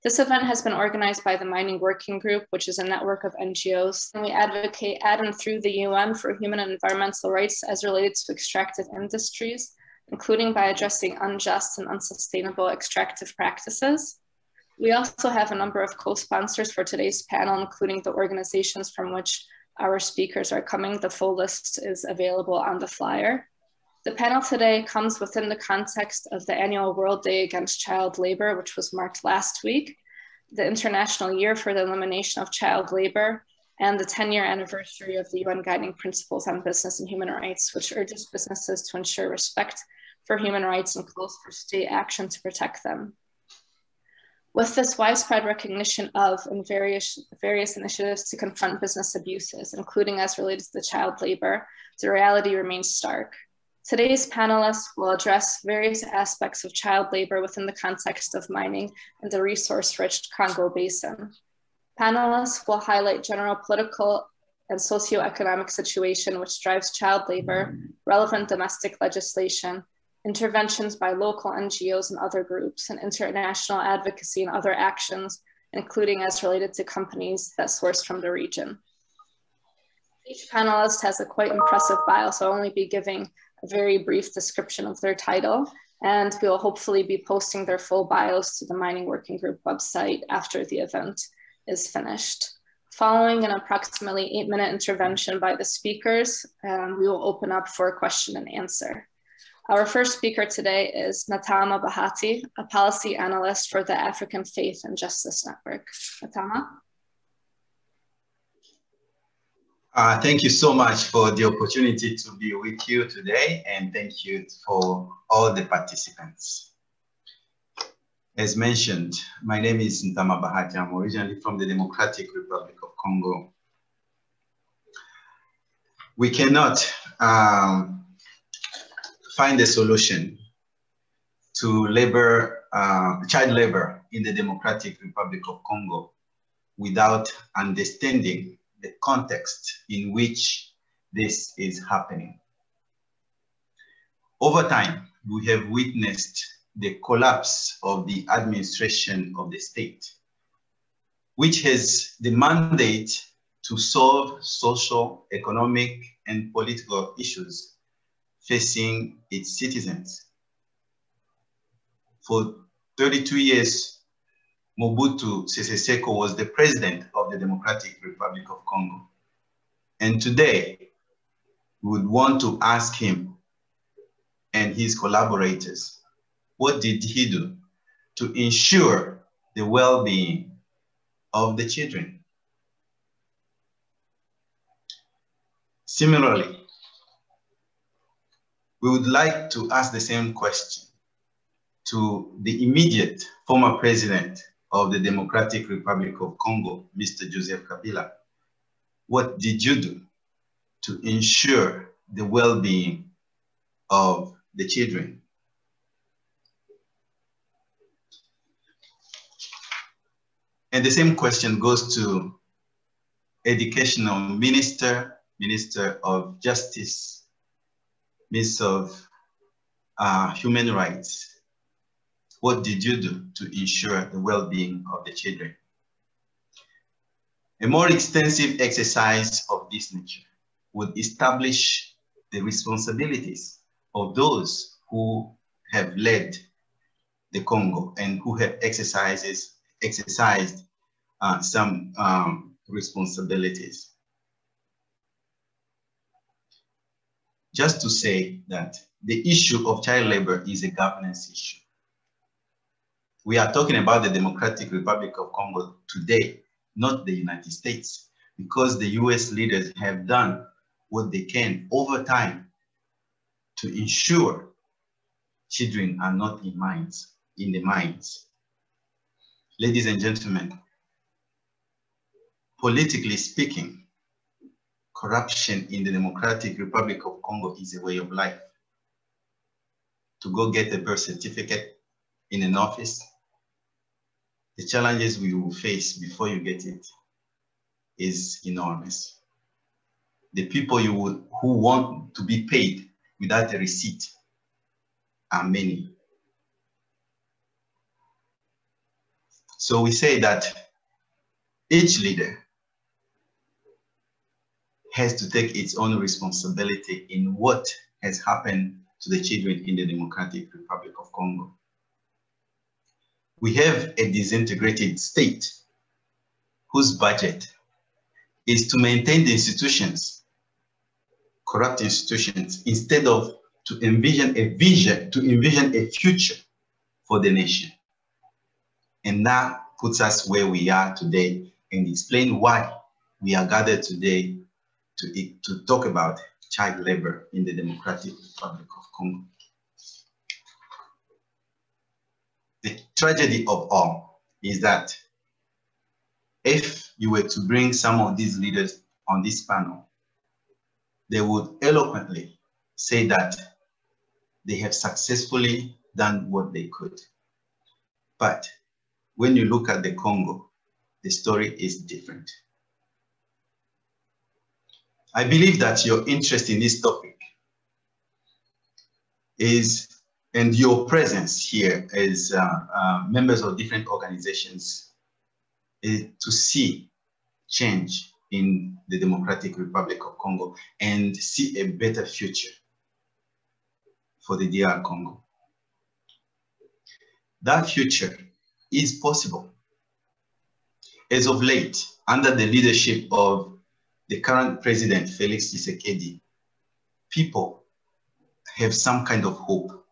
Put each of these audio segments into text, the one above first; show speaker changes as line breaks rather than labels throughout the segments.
This event has been organized by the Mining Working Group, which is a network of NGOs, and we advocate at and through the UN for human and environmental rights as related to extractive industries, including by addressing unjust and unsustainable extractive practices. We also have a number of co-sponsors for today's panel, including the organizations from which our speakers are coming. The full list is available on the flyer. The panel today comes within the context of the annual World Day Against Child Labour, which was marked last week, the International Year for the Elimination of Child Labour, and the 10-year anniversary of the UN Guiding Principles on Business and Human Rights, which urges businesses to ensure respect for human rights and calls for state action to protect them. With this widespread recognition of and various initiatives to confront business abuses, including as related to child labor, the reality remains stark. Today's panelists will address various aspects of child labor within the context of mining in the resource-rich Congo Basin. Panelists will highlight general political and socioeconomic situation which drives child labor, relevant domestic legislation, interventions by local NGOs and other groups, and international advocacy and other actions, including as related to companies that source from the region. Each panelist has a quite impressive bio, so I'll only be giving a very brief description of their title, and we will hopefully be posting their full bios to the Mining Working Group website after the event is finished. Following an approximately 8-minute intervention by the speakers, we will open up for a question and answer. Our first speaker today is Ntama Bahati, a policy analyst for the African Faith and Justice Network. Ntama?
Thank you so much for the opportunity to be with you today, and thank you for all the participants. As mentioned, my name is Ntama Bahati. I'm originally from the Democratic Republic of Congo. We cannot find a solution to child labor in the Democratic Republic of Congo without understanding the context in which this is happening. Over time, we have witnessed the collapse of the administration of the state, which has the mandate to solve social, economic, and political issues facing its citizens. For 32 years, Mobutu Sese Seko was the president of the Democratic Republic of Congo. And today, we would want to ask him and his collaborators, what did he do to ensure the well-being of the children? Similarly, we would like to ask the same question to the immediate former president of the Democratic Republic of Congo, Mr. Joseph Kabila. What did you do to ensure the well-being of the children? And the same question goes to Educational Minister, Minister of Justice, Minister of Human Rights. What did you do to ensure the well-being of the children? A more extensive exercise of this nature would establish the responsibilities of those who have led the Congo and who have exercised some responsibilities. Just to say that the issue of child labor is a governance issue. We are talking about the Democratic Republic of Congo today, not the United States, because the US leaders have done what they can over time to ensure children are not in the mines. Ladies and gentlemen, politically speaking, corruption in the Democratic Republic of Congo is a way of life. To go get a birth certificate in an office, the challenges we will face before you get it is enormous. The people who want to be paid without a receipt are many. So we say that each leader has to take its own responsibility in what has happened to the children in the Democratic Republic of Congo. We have a disintegrated state whose budget is to maintain the institutions, corrupt institutions, instead of to envision a vision, to envision a future for the nation. And that puts us where we are today and explain why we are gathered today to talk about child labor in the Democratic Republic of Congo. The tragedy of all is that if you were to bring some of these leaders on this panel, they would eloquently say that they have successfully done what they could. But when you look at the Congo, the story is different. I believe that your interest in this topic is, and your presence here as members of different organizations, is to see change in the Democratic Republic of Congo and see a better future for the DR Congo. That future is possible. As of late, under the leadership of the current president, Felix Tshisekedi, people have some kind of hope,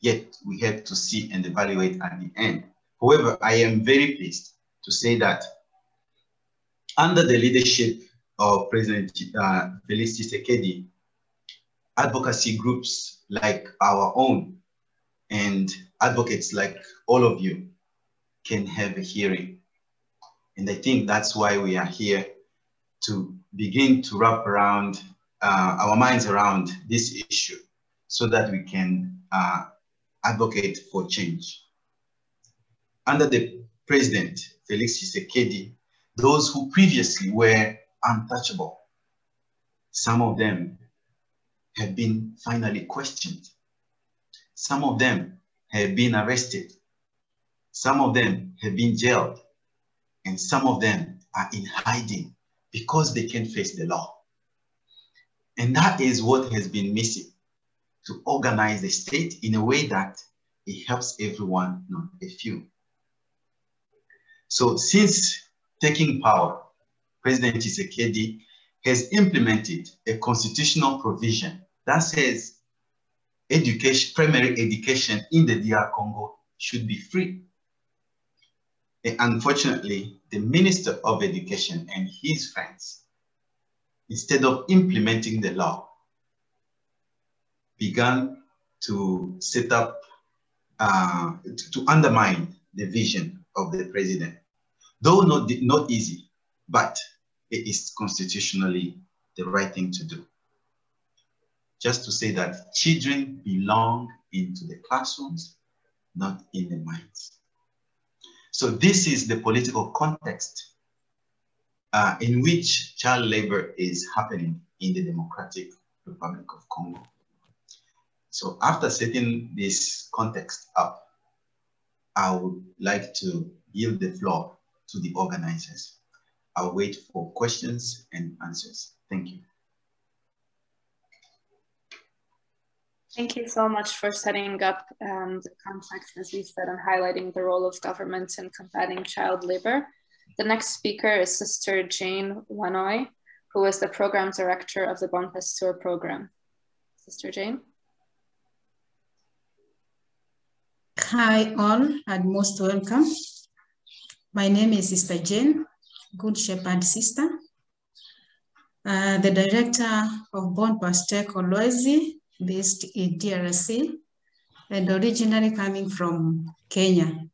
yet we have to see and evaluate at the end. However, I am very pleased to say that under the leadership of President Felix Tshisekedi, advocacy groups like our own and advocates like all of you can have a hearing. And I think that's why we are here, to begin to wrap around our minds around this issue so that we can advocate for change. Under the president, Felix Tshisekedi, those who previously were untouchable, some of them have been finally questioned. Some of them have been arrested. Some of them have been jailed. And some of them are in hiding because they can't face the law. And that is what has been missing, to organize the state in a way that it helps everyone, not a few. So since taking power, President Tshisekedi has implemented a constitutional provision that says education, primary education in the DR Congo should be free. And unfortunately, the Minister of Education and his friends, instead of implementing the law, began to set up, to undermine the vision of the president. Though not easy, but it is constitutionally the right thing to do. Just to say that children belong into the classrooms, not in the minds. So this is the political context in which child labor is happening in the Democratic Republic of Congo. So after setting this context up, I would like to yield the floor to the organizers. I'll wait for questions and answers. Thank you.
Thank you so much for setting up the context, as you said, and highlighting the role of government in combating child labor. The next speaker is Sister Jane Wanoy, who is the program director of the Bon Pasteur program. Sister Jane.
Hi all, and most welcome. My name is Sister Jane, Good Shepherd Sister, the director of Bon Pasteur Kolwezi, based in DRC, and originally coming from Kenya.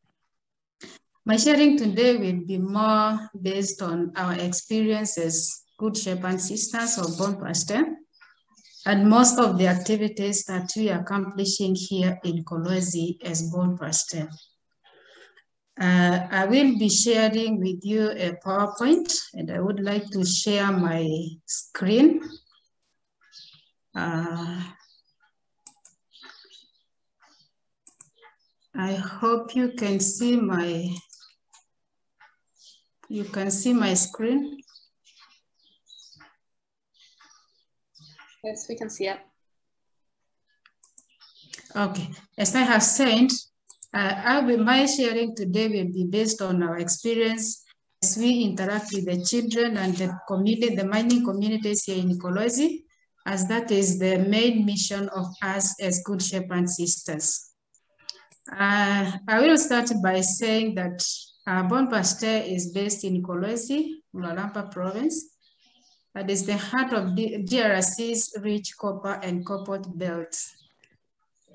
My sharing today will be more based on our experiences, Good Shepherd Sisters of Bon Pasteur, and most of the activities that we are accomplishing here in Kolwezi as Bon Pasteur. I will be sharing with you a PowerPoint, and I would like to share my screen. I hope you can see my You can see my screen.
Yes, we can see it.
Okay, as I have said, my sharing today will be based on our experience as we interact with the children and the community, the mining communities here in Kolozi, as that is the main mission of us as Good Shepherd Sisters. I will start by saying that Bon Pasteur is based in Kolozi, Lualaba province. That is the heart of DRC's rich copper and cobalt belt.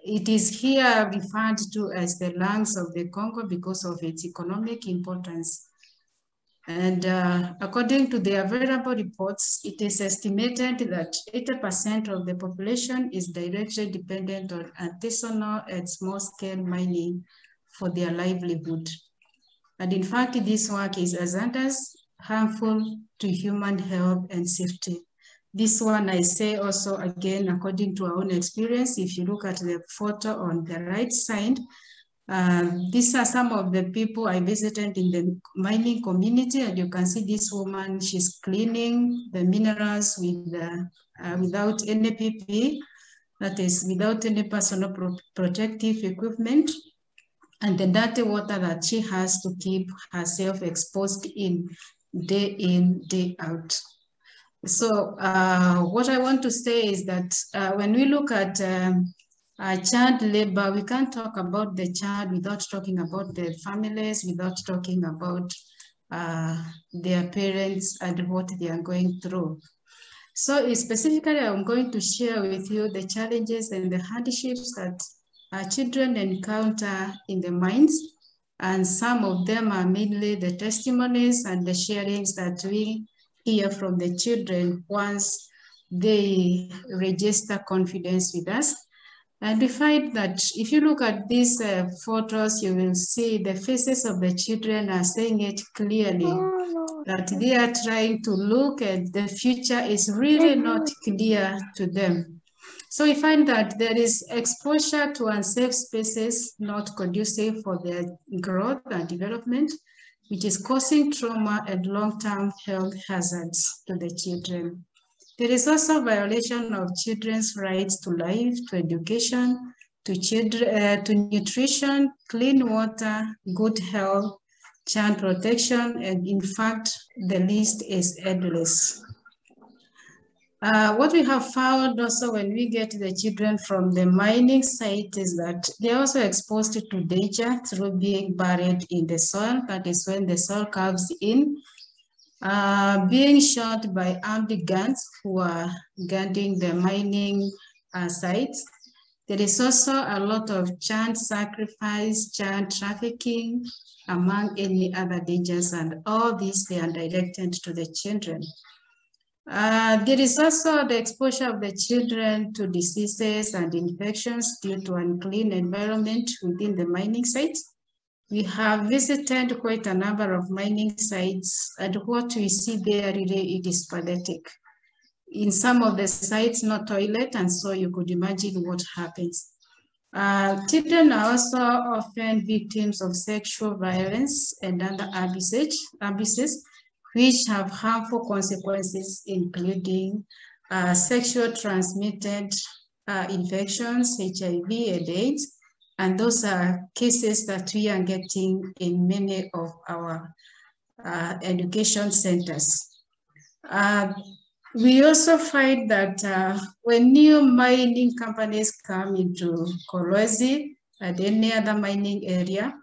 It is here referred to as the lungs of the Congo because of its economic importance. And according to the available reports, it is estimated that 80% of the population is directly dependent on artisanal and small-scale mining for their livelihood. And in fact, this work is hazardous, harmful to human health and safety. This one I say also again, according to our own experience, if you look at the photo on the right side, these are some of the people I visited in the mining community, and you can see this woman, she's cleaning the minerals with without any PPE, that is without any personal protective equipment, and the dirty water that she has to keep herself exposed in, day out. So what I want to say is that when we look at child labor, we can't talk about the child without talking about their families, without talking about their parents and what they are going through. So specifically, I'm going to share with you the challenges and the hardships that children encounter in the mines. And some of them are mainly the testimonies and the sharings that we hear from the children once they register confidence with us. And we find that if you look at these photos, you will see the faces of the children are saying it clearly, that they are trying to look at the future is really not clear to them. So we find that there is exposure to unsafe spaces not conducive for their growth and development, which is causing trauma and long-term health hazards to the children. There is also violation of children's rights to life, to education, to nutrition, clean water, good health, child protection, and in fact, the list is endless. What we have found also when we get the children from the mining site is that they're also exposed to danger through being buried in the soil. That is when the soil caves in, being shot by armed guards who are guarding the mining sites. There is also a lot of child sacrifice, child trafficking, among any other dangers, and all these, they are directed to the children. There is also the exposure of the children to diseases and infections due to unclean environment within the mining sites. We have visited quite a number of mining sites, and what we see there really, it is pathetic. In some of the sites, no toilet, and so you could imagine what happens. Children are also often victims of sexual violence and other abuses, which have harmful consequences, including sexual transmitted infections, HIV and AIDS, and those are cases that we are getting in many of our education centers. We also find that when new mining companies come into Kolozi and any other mining area,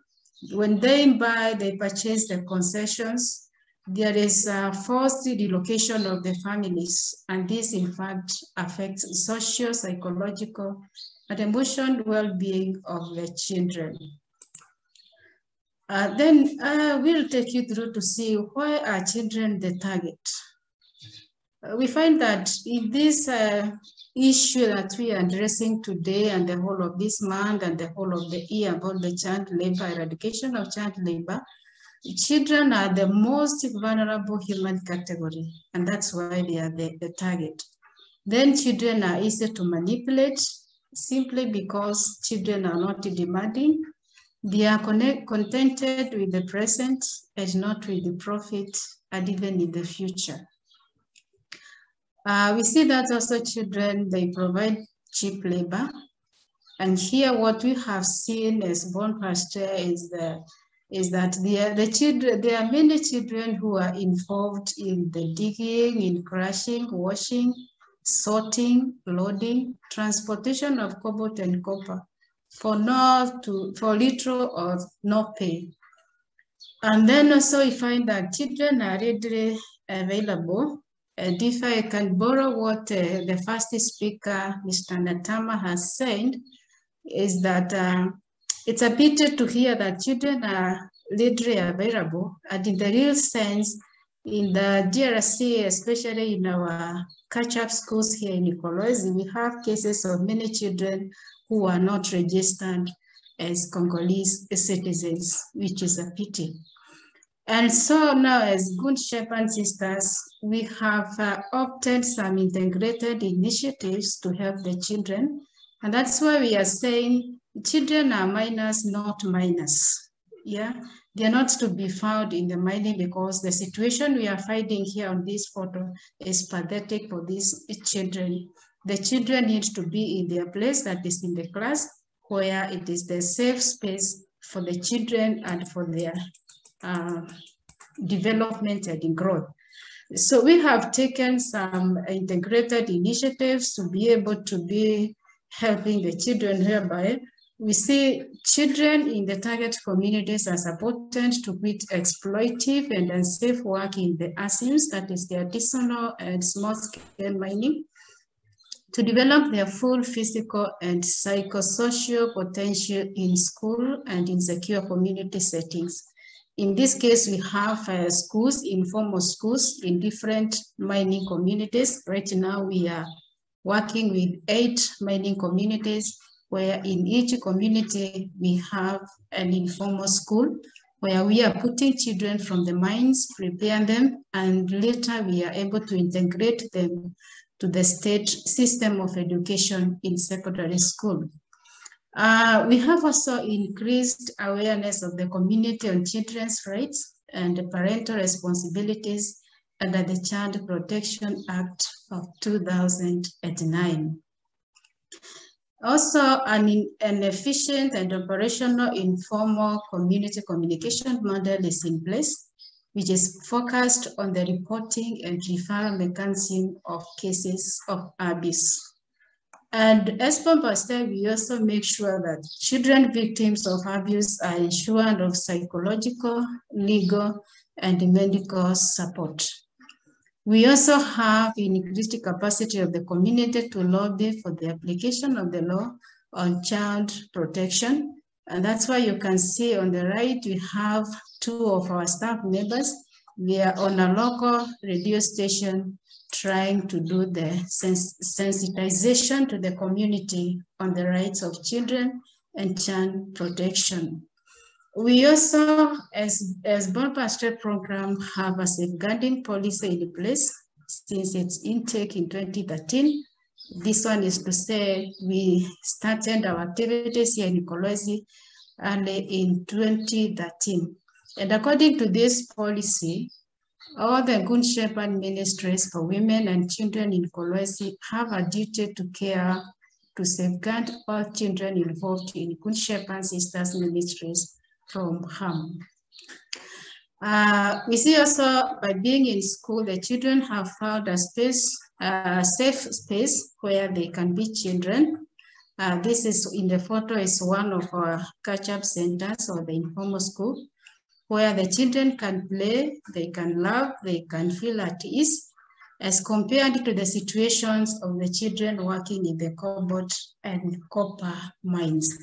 when they purchase the concessions, there is a forced relocation of the families, and this in fact affects social, psychological, and emotional well-being of the children. Then we'll take you through to see why are children the target. We find that in this issue that we are addressing today and the whole of this month and the whole of the year about the child labor, eradication of child labor, children are the most vulnerable human category, and that's why they are the target. Then children are easy to manipulate simply because children are not demanding. They are contented with the present and not with the profit and even in the future. We see that also children, they provide cheap labor. And here what we have seen as Bon Pasteur is that there are many children who are involved in the digging, in crushing, washing, sorting, loading, transportation of cobalt and copper for little or no pay. And then also we find that children are readily available. And if I can borrow what the first speaker, Mr. Natama, has said, is that it's a pity to hear that children are readily available, and in the real sense, in the DRC, especially in our catch-up schools here in Kolwezi, we have cases of many children who are not registered as Congolese citizens, which is a pity. And so now, as Good Shepherd Sisters, we have opted some integrated initiatives to help the children. And that's why we are saying children are minors, not minors. Yeah, they are not to be found in the mining because the situation we are finding here on this photo is pathetic for these children. The children need to be in their place, that is in the class, where it is the safe space for the children and for their development and growth. So we have taken some integrated initiatives to be able to be helping the children, whereby we see children in the target communities are supported to quit exploitive and unsafe work in the ASIMs, that is the artisanal and small-scale mining, to develop their full physical and psychosocial potential in school and in secure community settings. In this case, we have schools, informal schools in different mining communities. Right now, we are working with 8 mining communities, where in each community, we have an informal school where we are putting children from the mines, prepare them, and later we are able to integrate them to the state system of education in secondary school. We have also increased awareness of the community on children's rights and parental responsibilities under the Child Protection Act of 2009. Also, an efficient and operational informal community communication model is in place, which is focused on the reporting and referral mechanism of cases of abuse. And as Papa said, we also make sure that children victims of abuse are ensured of psychological, legal, and medical support. We also have increased capacity of the community to lobby for the application of the law on child protection. And that's why you can see on the right, we have 2 of our staff members. We are on a local radio station trying to do the sensitization to the community on the rights of children and child protection. We also, as Bon Pasteur program, have a safeguarding policy in place since its intake in 2013. This one is to say we started our activities here in Kolwezi early in 2013. And according to this policy, all the Good Shepherd ministries for women and children in Kolwezi have a duty to care to safeguard all children involved in Good Shepherd Sisters ministries from harm. We see also by being in school, the children have found a space, safe space where they can be children. This is in the photo is one of our catch-up centers or the informal school, where the children can play, they can laugh, they can feel at ease, as compared to the situations of the children working in the cobalt and copper mines.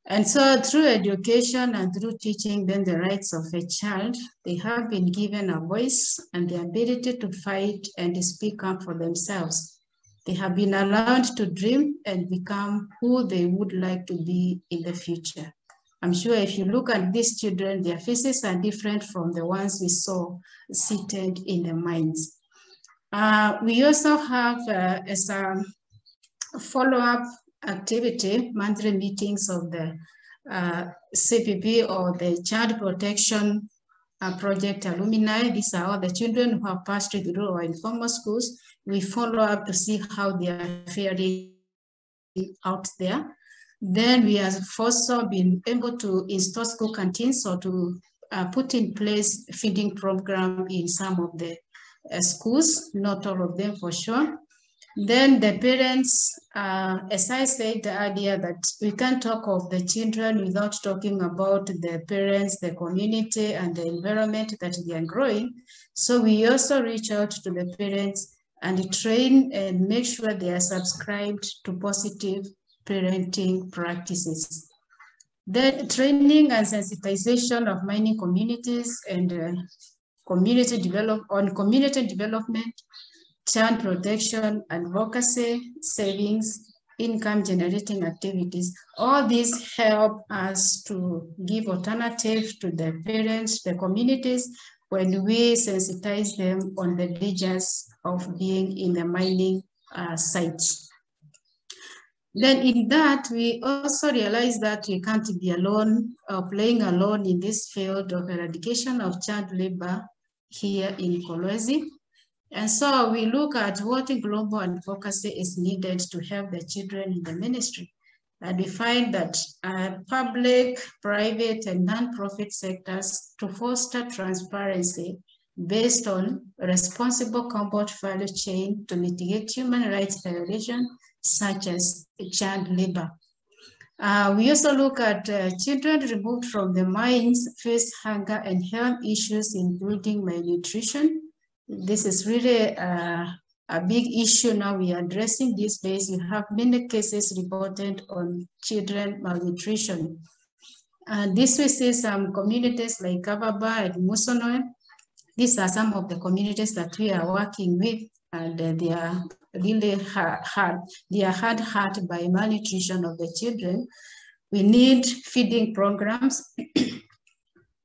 And so through education and through teaching them the rights of a child, they have been given a voice and the ability to fight and speak up for themselves. They have been allowed to dream and become who they would like to be in the future. I'm sure if you look at these children, their faces are different from the ones we saw seated in the mines. We also have as a follow-up activity, monthly meetings of the CPP or the Child Protection Project alumni. These are all the children who have passed through our informal schools. We follow up to see how they are faring out there. Then we have also been able to install school canteens or to put in place feeding program in some of the schools, not all of them for sure. Then the parents, as I said earlier, that we can't talk of the children without talking about the parents, the community, and the environment that they are growing. So we also reach out to the parents and train and make sure they are subscribed to positive parenting practices. Then training and sensitization of mining communities and community development, child protection, advocacy, savings, income generating activities. All these help us to give alternative to the parents, the communities, when we sensitize them on the dangers of being in the mining sites. Then in that, we also realize that we can't be alone or playing alone in this field of eradication of child labor here in Kolwezi. And so we look at what global advocacy is needed to help the children in the ministry. And we find that public, private, and non-profit sectors to foster transparency based on responsible cobalt value chain to mitigate human rights violations such as child labor. We also look at children removed from the mines face hunger and health issues, including malnutrition. This is really a big issue now we are addressing these days. You have many cases reported on children malnutrition. This we see some communities like Kababa and Musonoy. These are some of the communities that we are working with, and they are really hard. They are hard hit by malnutrition of the children. We need feeding programs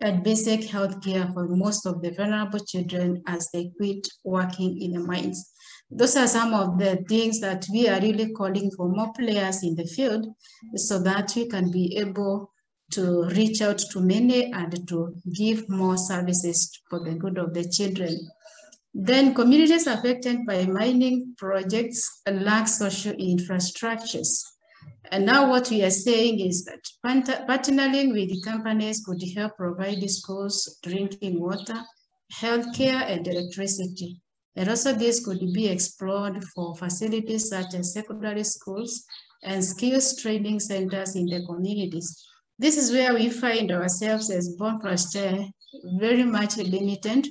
and basic health care for most of the vulnerable children as they quit working in the mines. Those are some of the things that we are really calling for more players in the field so that we can be able to reach out to many and to give more services for the good of the children. Then communities affected by mining projects lack social infrastructures. And now what we are saying is that partnering with the companies could help provide schools, drinking water, healthcare, and electricity. And also this could be explored for facilities such as secondary schools and skills training centers in the communities. This is where we find ourselves as Born Plus Chair very much limited,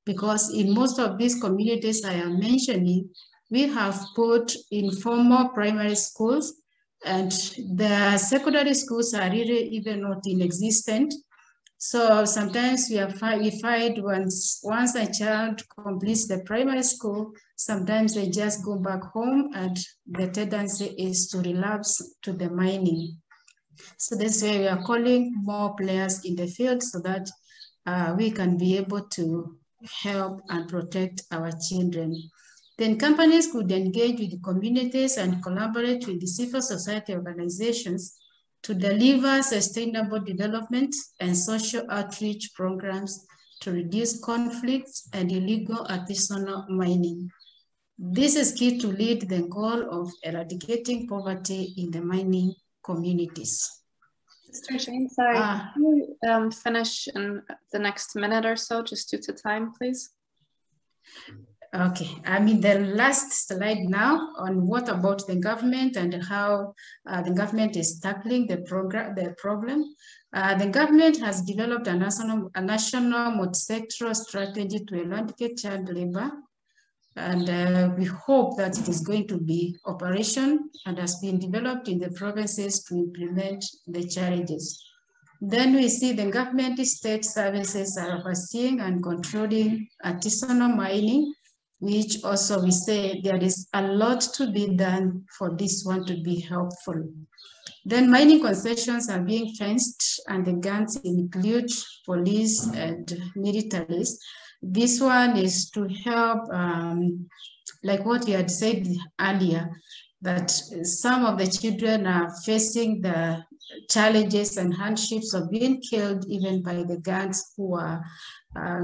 because in most of these communities I am mentioning, we have put informal primary schools, and the secondary schools are really even not inexistent. So sometimes we find once a child completes the primary school, sometimes they just go back home, and the tendency is to relapse to the mining. So this way we are calling more players in the field so that we can be able to help and protect our children. Then companies could engage with the communities and collaborate with the civil society organizations to deliver sustainable development and social outreach programs to reduce conflicts and illegal artisanal mining. This is key to lead the goal of eradicating poverty in the mining communities.
Sister Jane, sorry, can you finish in the next minute or so, just due to time, please?
Okay, I'm in the last slide now on what about the government and how the government is tackling the problem. The government has developed a national multi-sectoral strategy to eradicate child labor, and we hope that it is going to be operational and has been developed in the provinces to implement the challenges. Then we see the government state services are overseeing and controlling artisanal mining, which also we say there is a lot to be done for this one to be helpful. Then mining concessions are being fenced, and the guns include police and militaries. This one is to help, like what you had said earlier, that some of the children are facing the challenges and hardships of being killed even by the gangs who are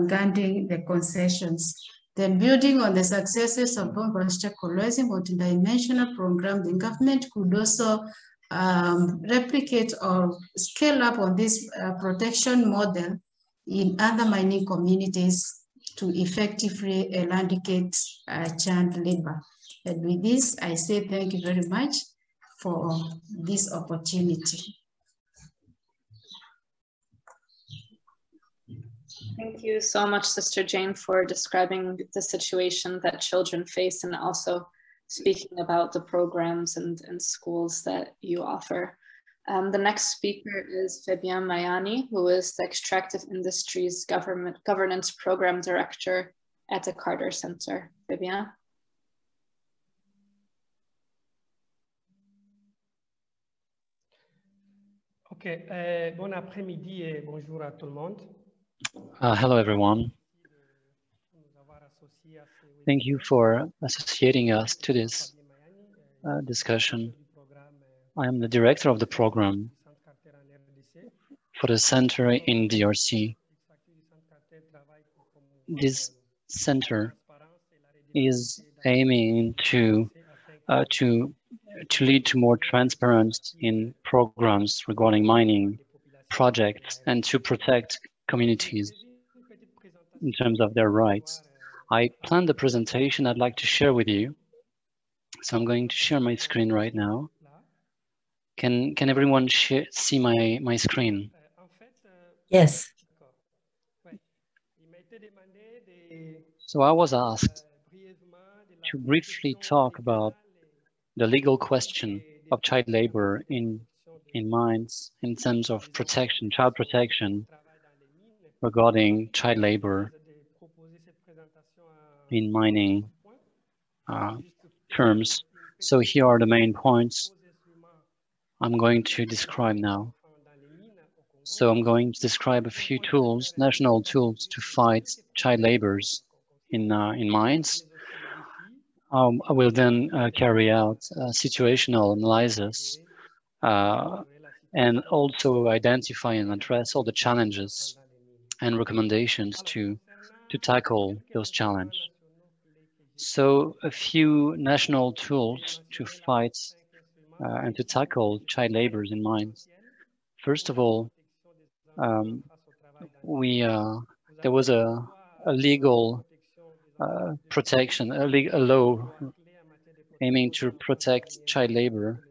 guarding the concessions. Then building on the successes of Bombaster colonizing multidimensional program, the government could also replicate or scale up on this protection model in other mining communities to effectively eradicate child labor. And with this, I say thank you very much for this opportunity.
Thank you so much, Sister Jane, for describing the situation that children face and also speaking about the programs and schools that you offer. The next speaker is Fabienne Mayani, who is the Extractive Industries Governance Program Director at the Carter Center. Fabienne.
Ok, bon après-midi et bonjour à tout le monde.
Hello, everyone. Thank you for associating us to this discussion. I am the director of the program for the center in DRC. This center is aiming to lead to more transparency in programs regarding mining projects and to protect communities in terms of their rights. I planned the presentation I'd like to share with you. So I'm going to share my screen right now. Can everyone see my screen?
Yes.
So I was asked to briefly talk about the legal question of child labor in mines in terms of protection, child protection regarding child labor in mining terms. So here are the main points I'm going to describe now. So I'm going to describe a few tools, national tools to fight child labors in mines. I will then carry out situational analysis and also identify and address all the challenges and recommendations to tackle those challenges. So a few national tools to fight and to tackle child labors in mines. First of all, there was a legal protection, a law aiming to protect child labor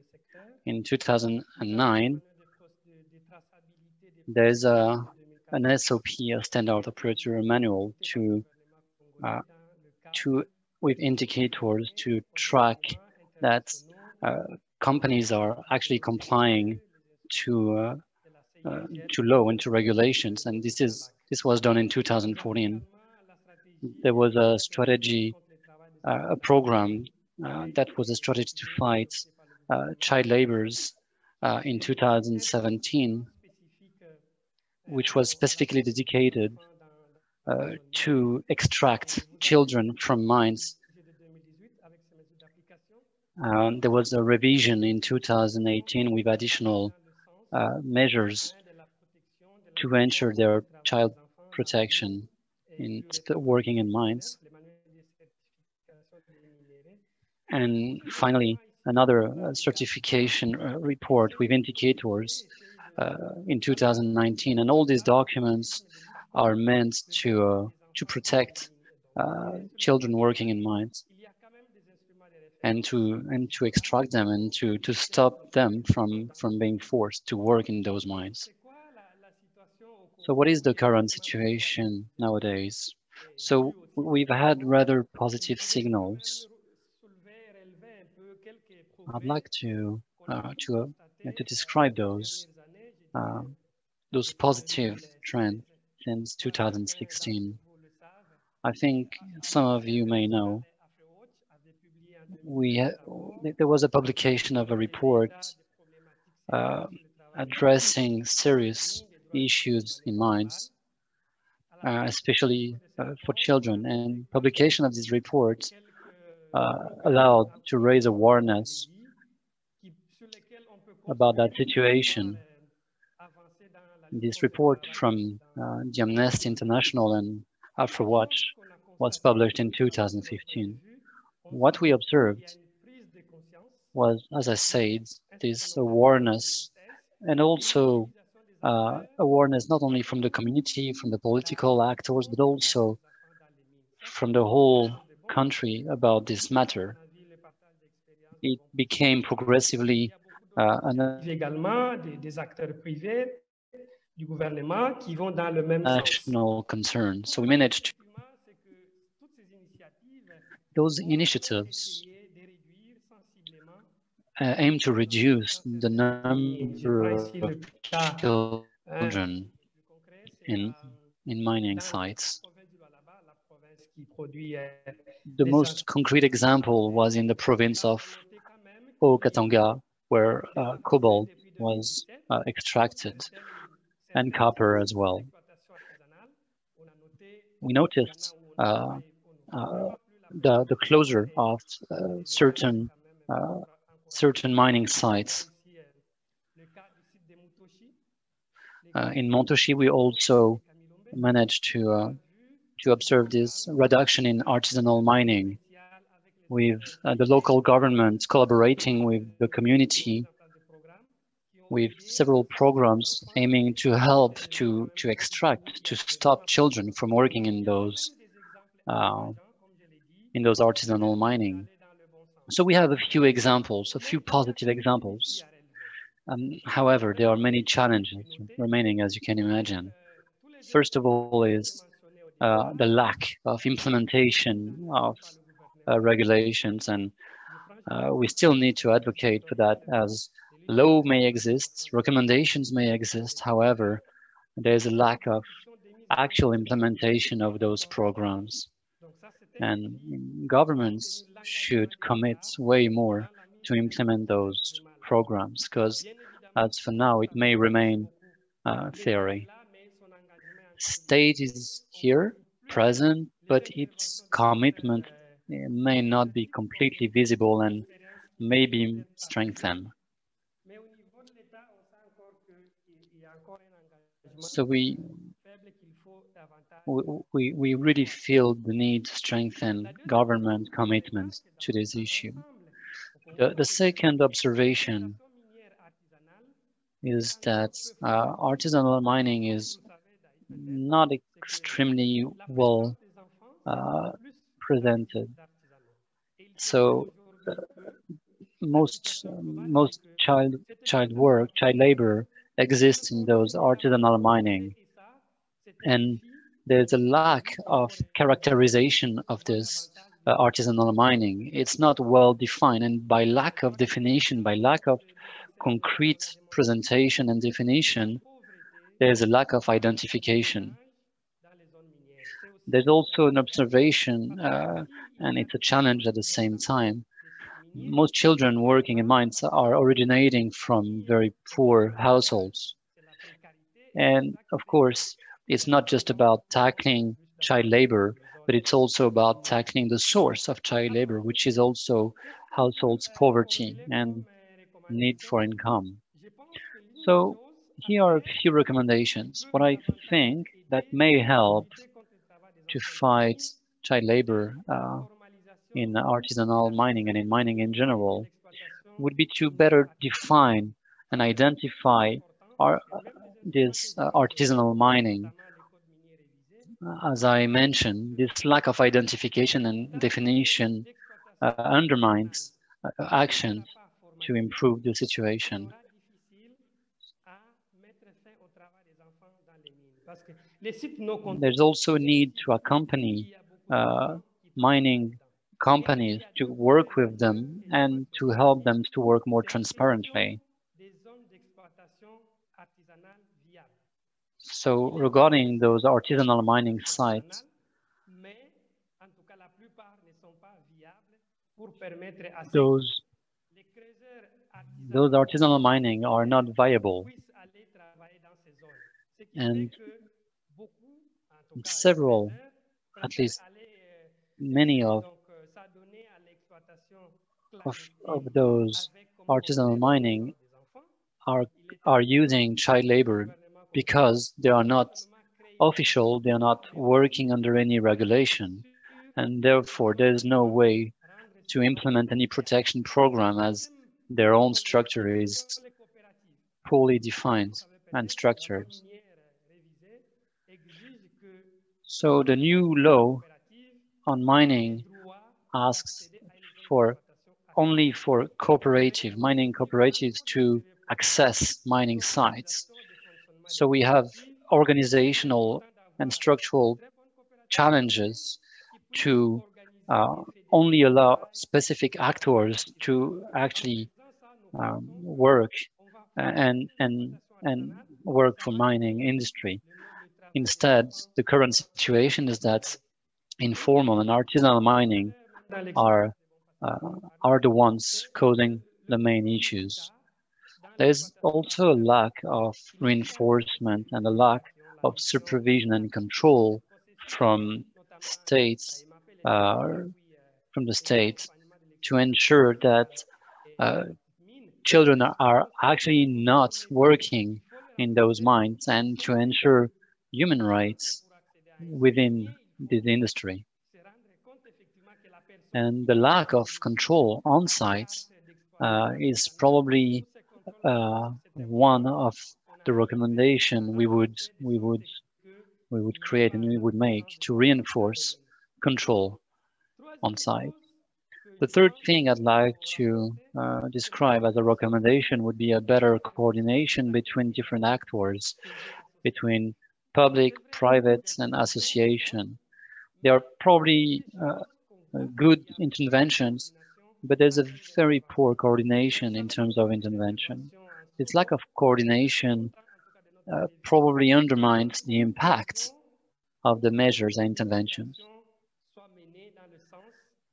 in 2009. There's an SOP, a standard operator manual with indicators to track that companies are actually complying to law and to regulations, and this was done in 2014. There was a strategy, a program that was a strategy to fight child labors in 2017, which was specifically dedicated to extract children from mines. There was a revision in 2018 with additional measures to ensure their child protection in working in mines. And finally, another certification report with indicators in 2019. And all these documents are meant to protect children working in mines and to extract them and to stop them from being forced to work in those mines. So what is the current situation nowadays? So we've had rather positive signals. I'd like to describe those positive trends since 2016. I think some of you may know there was a publication of a report addressing serious issues in mines, especially for children. And publication of this report allowed to raise awareness about that situation. This report from the Amnesty International and AfroWatch was published in 2015. What we observed was, as I said, this awareness, and also awareness not only from the community, from the political actors, but also from the whole country about this matter. It became progressively national concern. So we managed to, those initiatives aim to reduce the number of children in mining sites. The most concrete example was in the province of Haut-Katanga, where cobalt was extracted, and copper as well. We noticed the closure of certain mining sites. In Montoshi, we also managed to observe this reduction in artisanal mining, with the local government collaborating with the community, with several programs aiming to help to extract, to stop children from working in those artisanal mining. So we have a few examples, a few positive examples. However, there are many challenges remaining, as you can imagine. First of all is the lack of implementation of regulations, and we still need to advocate for that, as law may exist, recommendations may exist. However, there's a lack of actual implementation of those programs, and governments should commit way more to implement those programs, because as for now, it may remain theory. State is here, present, but its commitment may not be completely visible and may be strengthened. So we really feel the need to strengthen government commitment to this issue. The second observation is that artisanal mining is not extremely well presented. So most child labor exists in those artisanal mining, and there's a lack of characterization of this artisanal mining. It's not well defined, and by lack of definition, by lack of concrete presentation and definition, there's a lack of identification. There's also an observation, and it's a challenge at the same time. Most children working in mines are originating from very poor households. And of course, it's not just about tackling child labor, but it's also about tackling the source of child labor, which is also households' poverty and need for income. So here are a few recommendations. What I think that may help to fight child labor in artisanal mining and in mining in general would be to better define and identify this artisanal mining. As I mentioned, this lack of identification and definition undermines actions to improve the situation. There's also a need to accompany mining companies, to work with them and to help them to work more transparently. So regarding those artisanal mining sites, those artisanal mining are not viable, and several, at least many of those artisanal mining are using child labor because they are not official, they are not working under any regulation, and therefore there's no way to implement any protection program as their own structure is poorly defined and structured. So the new law on mining asks for only for mining cooperatives to access mining sites. So we have organizational and structural challenges to only allow specific actors to actually work and work for mining industry. Instead, the current situation is that informal and artisanal mining are the ones causing the main issues. There's also a lack of reinforcement and a lack of supervision and control from states, from the state, to ensure that children are actually not working in those mines and to ensure human rights within this industry. And the lack of control on site is probably one of the recommendation we would create and we would make to reinforce control on site. The third thing I'd like to describe as a recommendation would be a better coordination between different actors, between public, private, and association. There are probably good interventions, but there's a very poor coordination in terms of intervention. This lack of coordination probably undermines the impact of the measures and interventions.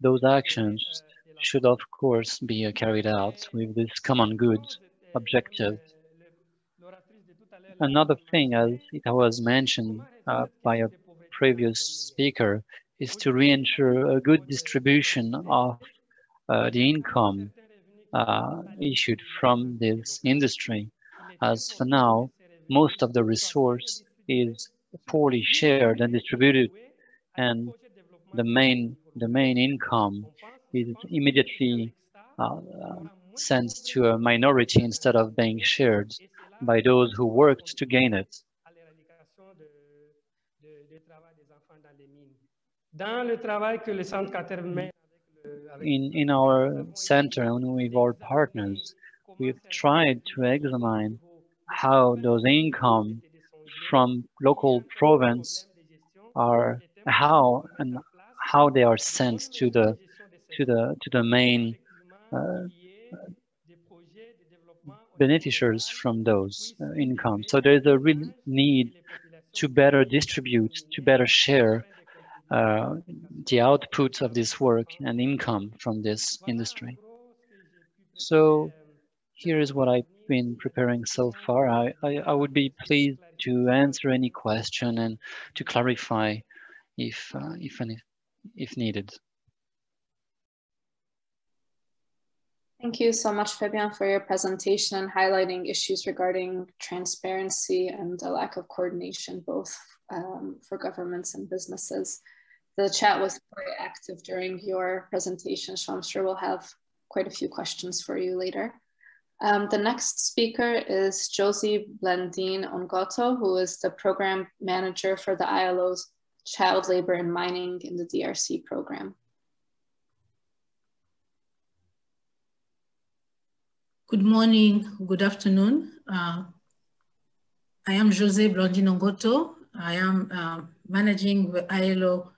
Those actions should, of course, be carried out with this common good objective. Another thing, as it was mentioned by a previous speaker, is to reensure a good distribution of the income issued from this industry. As for now, most of the resource is poorly shared and distributed, and the main income is immediately sent to a minority instead of being shared by those who worked to gain it. In our center and with our partners, we've tried to examine how those income from local province are how they are sent to the main beneficiaries from those incomes. So there's a real need to better distribute, to better share the output of this work and income from this industry. So here is what I've been preparing so far. I would be pleased to answer any question and to clarify if needed.
Thank you so much, Fabian, for your presentation and highlighting issues regarding transparency and a lack of coordination, both for governments and businesses. The chat was quite active during your presentation, so I'm sure we'll have quite a few questions for you later. The next speaker is Josie Blandine Ongoto, who is the program manager for the ILO's Child Labor in Mining in the DRC program.
Good morning, good afternoon. I am Josie Blandine Ongoto. I am managing the ILO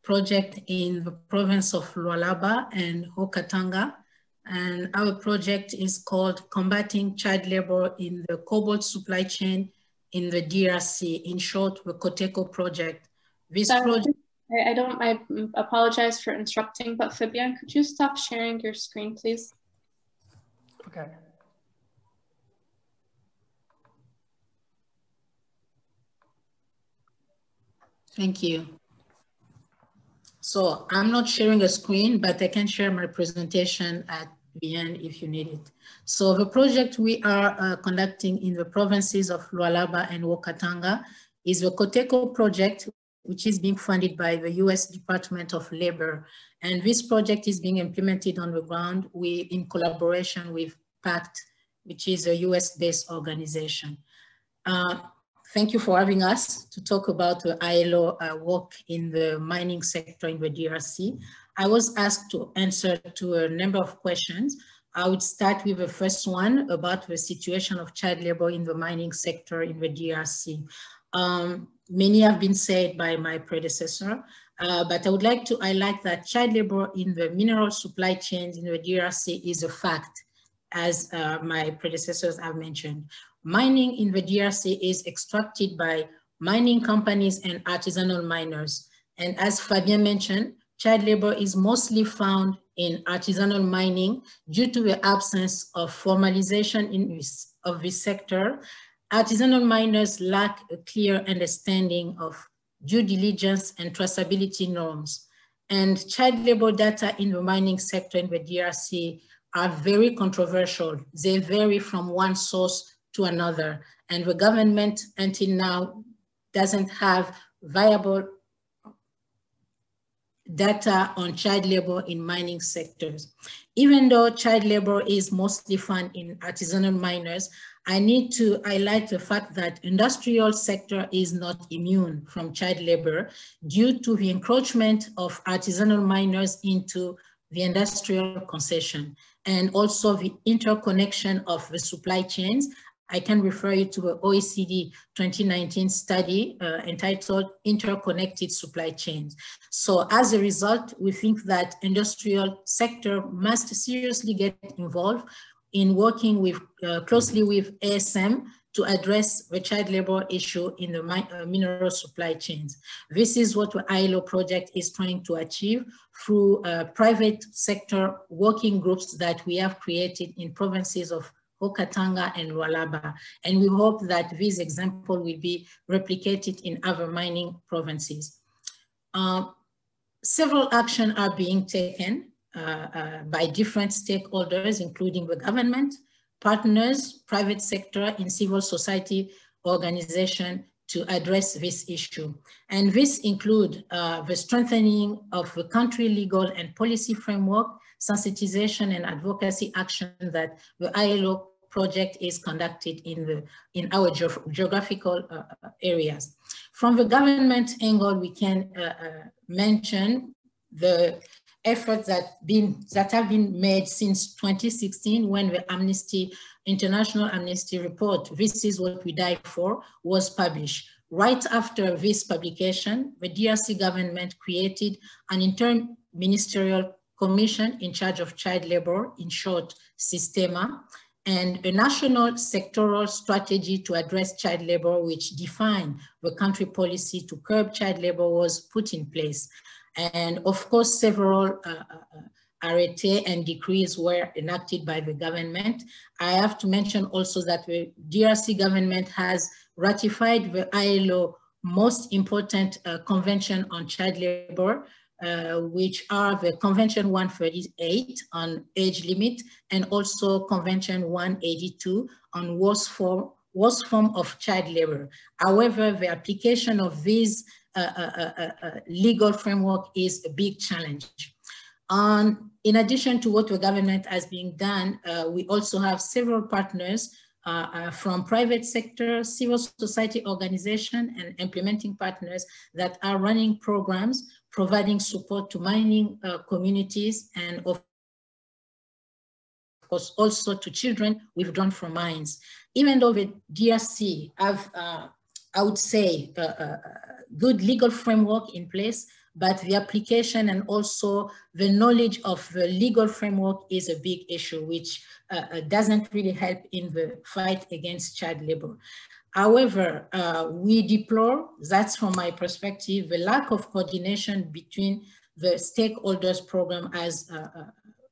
project in the province of Lualaba and Haut-Katanga. And our project is called Combating Child Labor in the Cobalt Supply Chain in the DRC, in short, the COTECO project. This project.
I apologize for interrupting, but Fabian, could you stop sharing your screen, please?
Okay.
Thank you. So I'm not sharing a screen, but I can share my presentation at the end if you need it. So the project we are conducting in the provinces of Lualaba and Haut-Katanga is the Koteko project, which is being funded by the US Department of Labor. And this project is being implemented on the ground in collaboration with PACT, which is a US-based organization. Thank you for having us to talk about the ILO work in the mining sector in the DRC. I was asked to answer to a number of questions. I would start with the first one about the situation of child labor in the mining sector in the DRC. Many have been said by my predecessor, but I would like to highlight that child labor in the mineral supply chains in the DRC is a fact, as my predecessors have mentioned. Mining in the DRC is extracted by mining companies and artisanal miners. And as Fabien mentioned, child labor is mostly found in artisanal mining due to the absence of formalization of this sector. Artisanal miners lack a clear understanding of due diligence and traceability norms. And child labor data in the mining sector in the DRC are very controversial. They vary from one source to another. And the government until now doesn't have viable data on child labor in mining sectors. Even though child labor is mostly found in artisanal miners, I need to highlight the fact that industrial sector is not immune from child labor due to the encroachment of artisanal miners into the industrial concession and also the interconnection of the supply chains. I can refer you to the OECD 2019 study entitled Interconnected Supply Chains. So as a result, we think that industrial sector must seriously get involved in working with closely with ASM to address the child labor issue in the mineral supply chains. This is what the ILO project is trying to achieve through private sector working groups that we have created in provinces of Haut-Katanga and Lualaba. And we hope that this example will be replicated in other mining provinces. Several actions are being taken by different stakeholders, including the government, partners, private sector, and civil society organization to address this issue. And this includes the strengthening of the country legal and policy framework, sensitization and advocacy action that the ILO project is conducted in our geographical areas. From the government angle, we can mention the efforts that have been made since 2016 when the International Amnesty Report, This Is What We Die For, was published. Right after this publication, the DRC government created an interministerial commission in charge of child labor, in short, SISTEMA, and a national sectoral strategy to address child labor, which defined the country policy to curb child labor, was put in place. And of course, several arrêtés and decrees were enacted by the government. I have to mention also that the DRC government has ratified the ILO most important convention on child labor, which are the Convention 138 on age limit and also Convention 182 on worst form of child labor. However, the application of these legal framework is a big challenge. In addition to what the government has been done, we also have several partners from private sector, civil society organization, and implementing partners that are running programs, providing support to mining communities, and of course also to children withdrawn from mines. Even though the DRC have, I would say, good legal framework in place, but the application and also the knowledge of the legal framework is a big issue, which doesn't really help in the fight against child labor. However, we deplore, that's from my perspective, the lack of coordination between the stakeholders program, as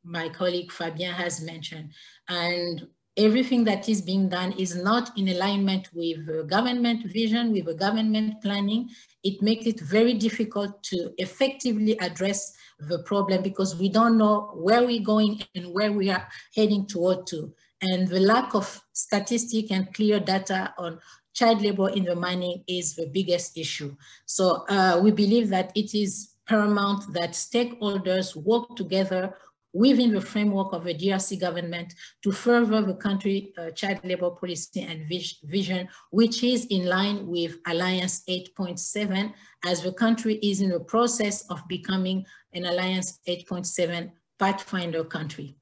my colleague Fabien has mentioned. And everything that is being done is not in alignment with the government vision, with the government planning, it makes it very difficult to effectively address the problem because we don't know where we're going and where we are heading toward to. And the lack of statistic and clear data on child labor in the mining is the biggest issue. So we believe that it is paramount that stakeholders work together within the framework of the DRC government to further the country child labor policy and vision, which is in line with Alliance 8.7, as the country is in the process of becoming an Alliance 8.7 Pathfinder country.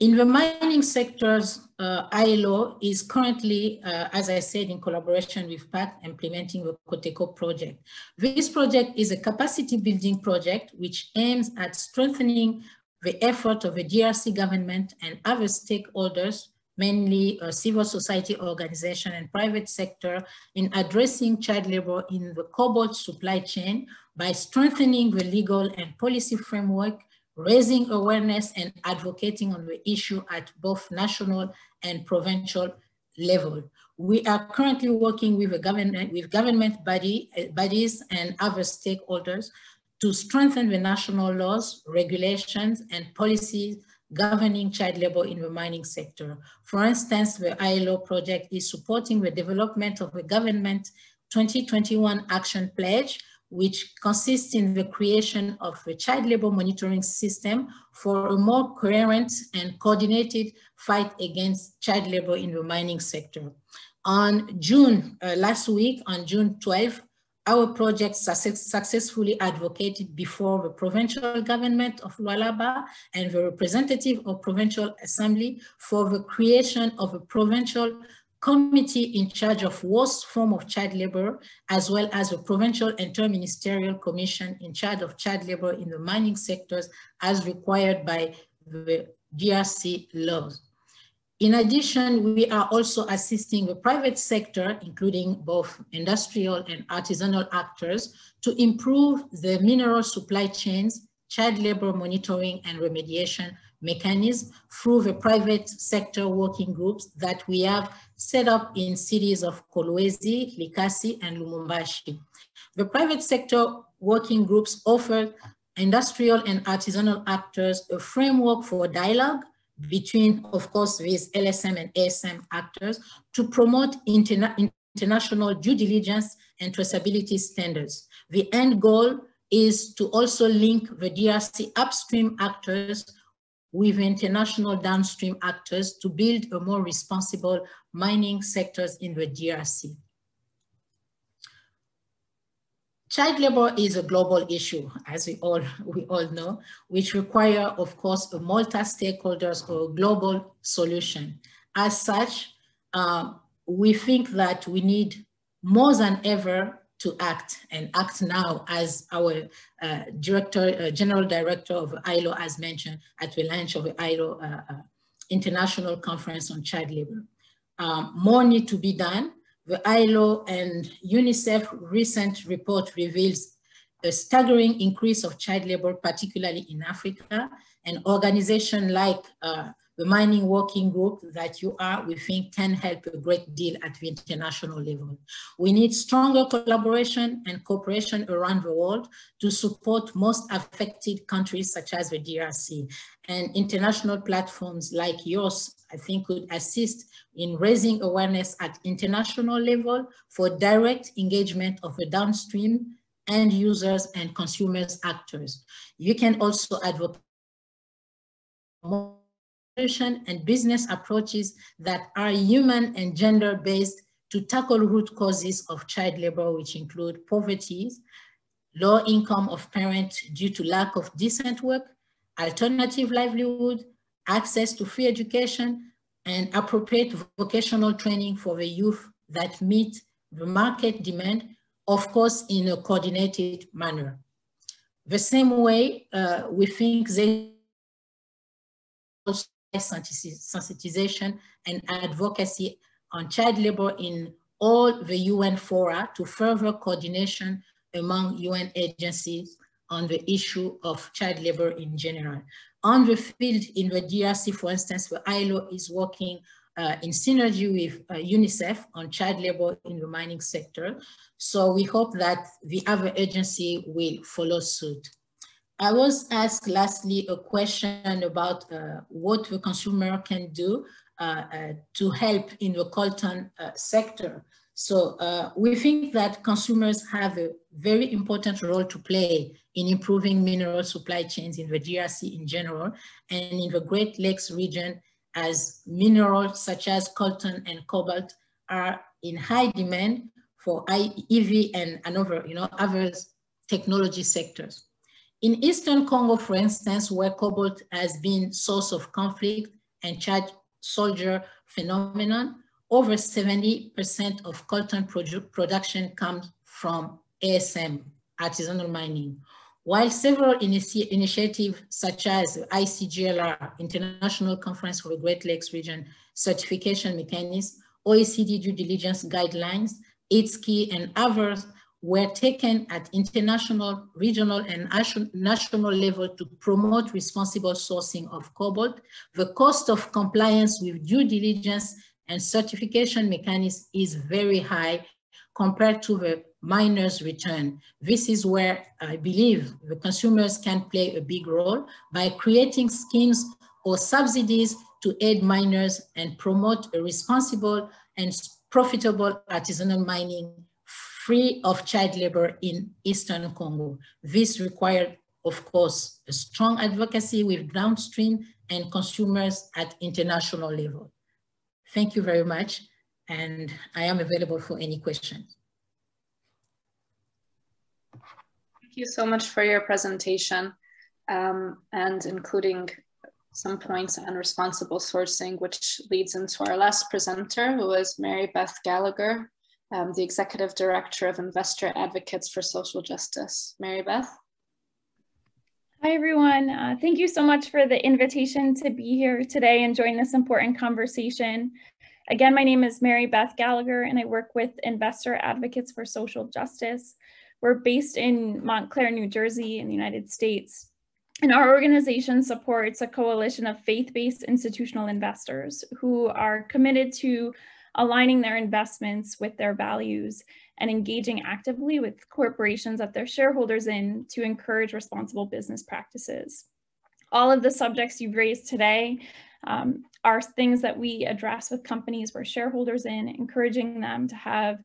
In the mining sectors, ILO is currently, as I said, in collaboration with PAC, implementing the Coteco project. This project is a capacity building project which aims at strengthening the effort of the DRC government and other stakeholders, mainly civil society organization and private sector, in addressing child labor in the cobalt supply chain by strengthening the legal and policy framework, raising awareness and advocating on the issue at both national and provincial level. We are currently working with government bodies and other stakeholders to strengthen the national laws, regulations, and policies governing child labor in the mining sector. For instance, the ILO project is supporting the development of the government 2021 Action Pledge, which consists in the creation of a child labor monitoring system for a more coherent and coordinated fight against child labor in the mining sector. On June, last week, on June 12th, our project successfully advocated before the provincial government of Lualaba and the representative of Provincial Assembly for the creation of a provincial committee in charge of worst form of child labor, as well as a provincial interministerial commission in charge of child labor in the mining sectors as required by the DRC laws. In addition, we are also assisting the private sector, including both industrial and artisanal actors, to improve the mineral supply chains, child labor monitoring and remediation mechanism through the private sector working groups that we have set up in cities of Kolwezi, Likasi, and Lumumbashi. The private sector working groups offer industrial and artisanal actors a framework for dialogue between, of course, these LSM and ASM actors to promote international due diligence and traceability standards. The end goal is to also link the DRC upstream actors with international downstream actors to build a more responsible mining sectors in the DRC. Child labor is a global issue, as we all know, which require, of course, a multi-stakeholders or a global solution. As such, we think that we need more than ever to act and act now, as our General Director of ILO has mentioned at the launch of the ILO International Conference on Child Labor. More need to be done. The ILO and UNICEF recent report reveals a staggering increase of child labor, particularly in Africa, and organizations like the Mining Working Group that you are, we think, can help a great deal at the international level. We need stronger collaboration and cooperation around the world to support most affected countries such as the DRC. And international platforms like yours, I think, could assist in raising awareness at international level for direct engagement of the downstream end users and consumers actors. You can also advocate and business approaches that are human and gender-based to tackle root causes of child labor, which include poverty, low income of parents due to lack of decent work, alternative livelihood, access to free education, and appropriate vocational training for the youth that meet the market demand, of course, in a coordinated manner. The same way, we think they also sensitization and advocacy on child labor in all the UN fora to further coordination among UN agencies on the issue of child labor in general. On the field in the DRC, for instance, the ILO is working in synergy with UNICEF on child labor in the mining sector. So we hope that the other agency will follow suit. I was asked lastly a question about what the consumer can do to help in the coltan sector. So we think that consumers have a very important role to play in improving mineral supply chains in the DRC in general and in the Great Lakes region, as minerals such as coltan and cobalt are in high demand for EV and other technology sectors. In Eastern Congo, for instance, where cobalt has been source of conflict and child soldier phenomenon, over 70% of coltan production comes from ASM, artisanal mining. While several initiatives such as ICGLR, International Conference for the Great Lakes Region Certification Mechanism, OECD due diligence guidelines, ITSKI, and others were taken at international, regional, and national level to promote responsible sourcing of cobalt, the cost of compliance with due diligence and certification mechanism is very high compared to the miners' return. This is where I believe the consumers can play a big role by creating schemes or subsidies to aid miners and promote a responsible and profitable artisanal mining free of child labor in Eastern Congo. This required, of course, a strong advocacy with downstream and consumers at international level. Thank you very much, and I am available for any questions.
Thank you so much for your presentation and including some points on responsible sourcing, which leads into our last presenter, who is Mary Beth Gallagher, the Executive Director of Investor Advocates for Social Justice. Mary Beth.
Hi, everyone. Thank you so much for the invitation to be here today and join this important conversation. Again, my name is Mary Beth Gallagher, and I work with Investor Advocates for Social Justice. We're based in Montclair, New Jersey in the United States. And our organization supports a coalition of faith-based institutional investors who are committed to aligning their investments with their values and engaging actively with corporations that they're shareholders in to encourage responsible business practices. All of the subjects you've raised today are things that we address with companies we're shareholders in, encouraging them to have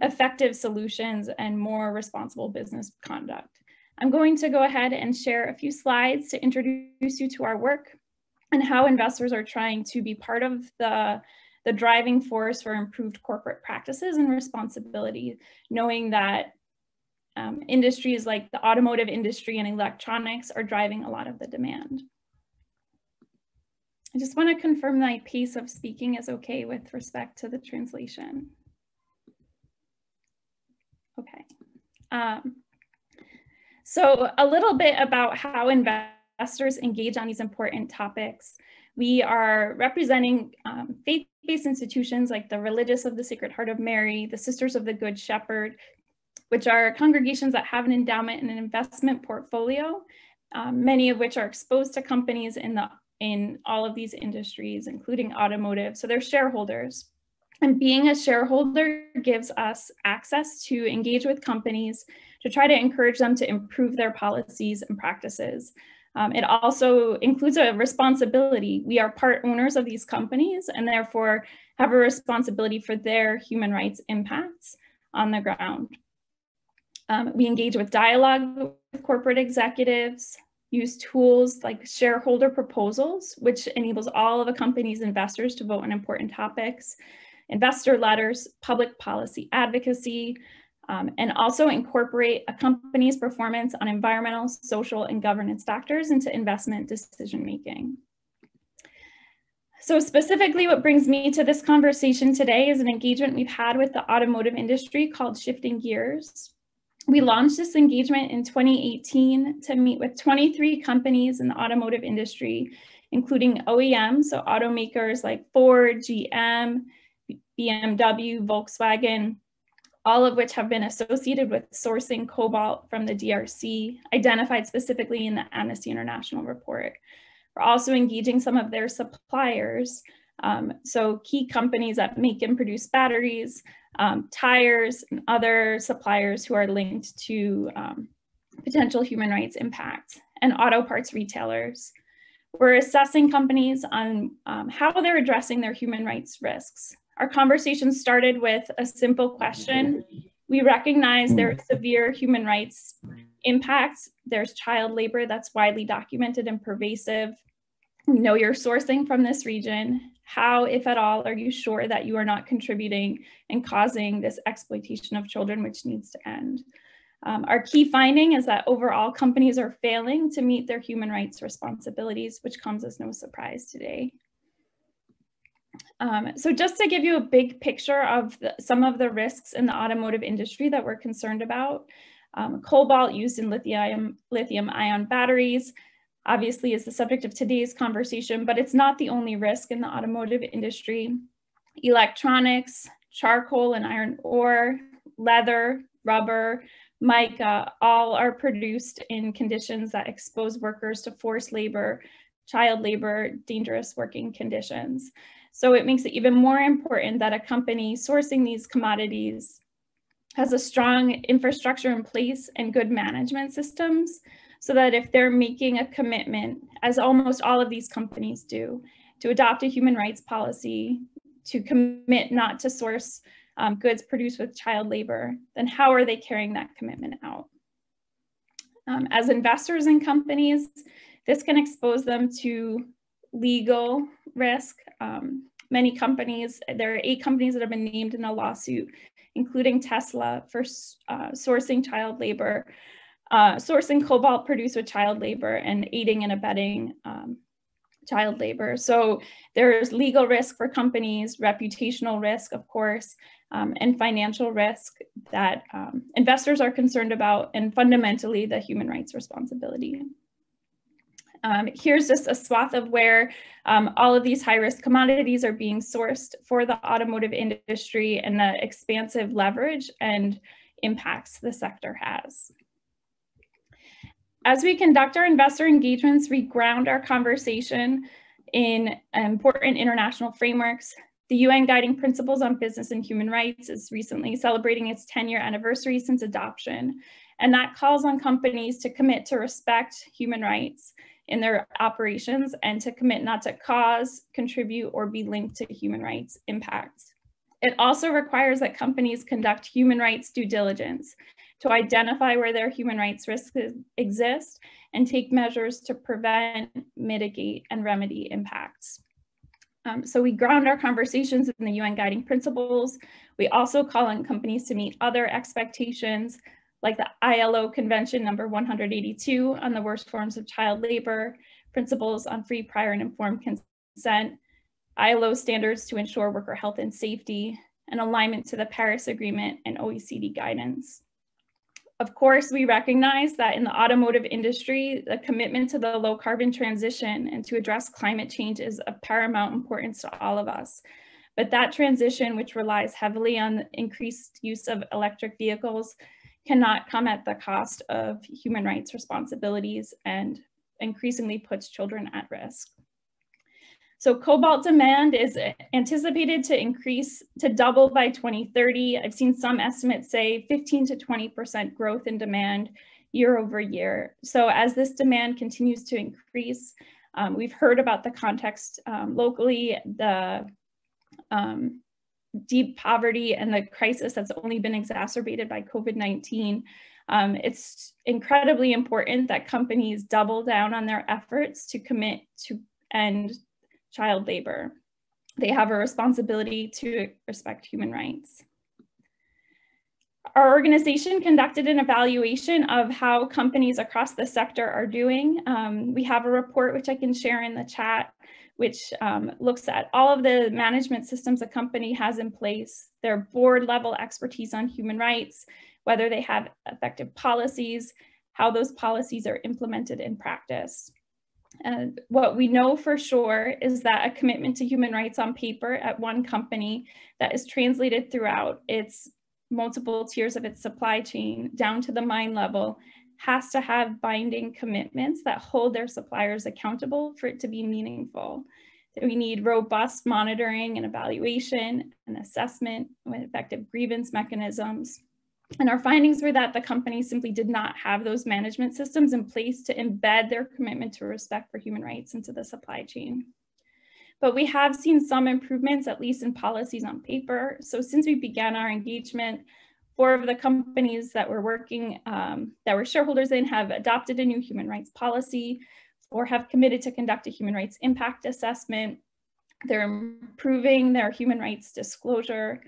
effective solutions and more responsible business conduct. I'm going to go ahead and share a few slides to introduce you to our work and how investors are trying to be part of the driving force for improved corporate practices and responsibility, knowing that industries like the automotive industry and electronics are driving a lot of the demand. I just want to confirm my pace of speaking is okay with respect to the translation. Okay. So a little bit about how investors engage on these important topics. We are representing faith-based institutions like the Religious of the Sacred Heart of Mary, the Sisters of the Good Shepherd, which are congregations that have an endowment and an investment portfolio, many of which are exposed to companies in all of these industries, including automotive. So they're shareholders. And being a shareholder gives us access to engage with companies to try to encourage them to improve their policies and practices. It also includes a responsibility. We are part owners of these companies and therefore have a responsibility for their human rights impacts on the ground. We engage with dialogue with corporate executives, use tools like shareholder proposals, which enables all of a company's investors to vote on important topics, investor letters, public policy advocacy, and also incorporate a company's performance on environmental, social, and governance factors into investment decision-making. So specifically, what brings me to this conversation today is an engagement we've had with the automotive industry called Shifting Gears. We launched this engagement in 2018 to meet with 23 companies in the automotive industry, including OEMs, so automakers like Ford, GM, BMW, Volkswagen, all of which have been associated with sourcing cobalt from the DRC, identified specifically in the Amnesty International report. We're also engaging some of their suppliers So key companies that make and produce batteries, tires, and other suppliers who are linked to potential human rights impacts, and auto parts retailers. We're assessing companies on how they're addressing their human rights risks. Our conversation started with a simple question. We recognize there are severe human rights impacts. There's child labor that's widely documented and pervasive. We know you're sourcing from this region. How, if at all, are you sure that you are not contributing and causing this exploitation of children, which needs to end? Our key finding is that overall companies are failing to meet their human rights responsibilities, which comes as no surprise today. So just to give you a big picture of some of the risks in the automotive industry that we're concerned about, cobalt used in lithium-ion batteries obviously is the subject of today's conversation, but it's not the only risk in the automotive industry. Electronics, charcoal and iron ore, leather, rubber, mica, all are produced in conditions that expose workers to forced labor, child labor, dangerous working conditions. So it makes it even more important that a company sourcing these commodities has a strong infrastructure in place and good management systems, so that if they're making a commitment, as almost all of these companies do, to adopt a human rights policy, to commit not to source goods produced with child labor, then how are they carrying that commitment out? As investors in companies, this can expose them to legal risk. Many companies, there are 8 companies that have been named in a lawsuit, including Tesla, for sourcing child labor, sourcing cobalt produced with child labor, and aiding and abetting child labor. So there's legal risk for companies, reputational risk, of course, and financial risk that investors are concerned about, and fundamentally the human rights responsibility. Here's just a swath of where all of these high-risk commodities are being sourced for the automotive industry and the expansive leverage and impacts the sector has. As we conduct our investor engagements, we ground our conversation in important international frameworks. The UN Guiding Principles on Business and Human Rights is recently celebrating its 10-year anniversary since adoption, and that calls on companies to commit to respect human rights in their operations and to commit not to cause, contribute, or be linked to human rights impacts. It also requires that companies conduct human rights due diligence to identify where their human rights risks exist and take measures to prevent, mitigate, and remedy impacts. So we ground our conversations in the UN Guiding Principles. We also call on companies to meet other expectations, like the ILO Convention number 182 on the worst forms of child labor, principles on free, prior, and informed consent, ILO standards to ensure worker health and safety, and alignment to the Paris Agreement and OECD guidance. Of course, we recognize that in the automotive industry, the commitment to the low carbon transition and to address climate change is of paramount importance to all of us. But that transition, which relies heavily on the increased use of electric vehicles, cannot come at the cost of human rights responsibilities and increasingly puts children at risk. So cobalt demand is anticipated to double by 2030. I've seen some estimates say 15 to 20% growth in demand year over year. So as this demand continues to increase, we've heard about the context locally, the deep poverty and the crisis that's only been exacerbated by COVID-19. It's incredibly important that companies double down on their efforts to commit to end child labor. They have a responsibility to respect human rights. Our organization conducted an evaluation of how companies across the sector are doing. We have a report which I can share in the chat, which looks at all of the management systems a company has in place, their board level expertise on human rights, whether they have effective policies, how those policies are implemented in practice. And what we know for sure is that a commitment to human rights on paper at one company that is translated throughout its multiple tiers of its supply chain down to the mine level has to have binding commitments that hold their suppliers accountable for it to be meaningful. We need robust monitoring and evaluation and assessment with effective grievance mechanisms. And our findings were that the companies simply did not have those management systems in place to embed their commitment to respect for human rights into the supply chain. But we have seen some improvements, at least in policies on paper. So since we began our engagement, 4 of the companies that we're working, that we're shareholders in, have adopted a new human rights policy or have committed to conduct a human rights impact assessment. They're improving their human rights disclosure,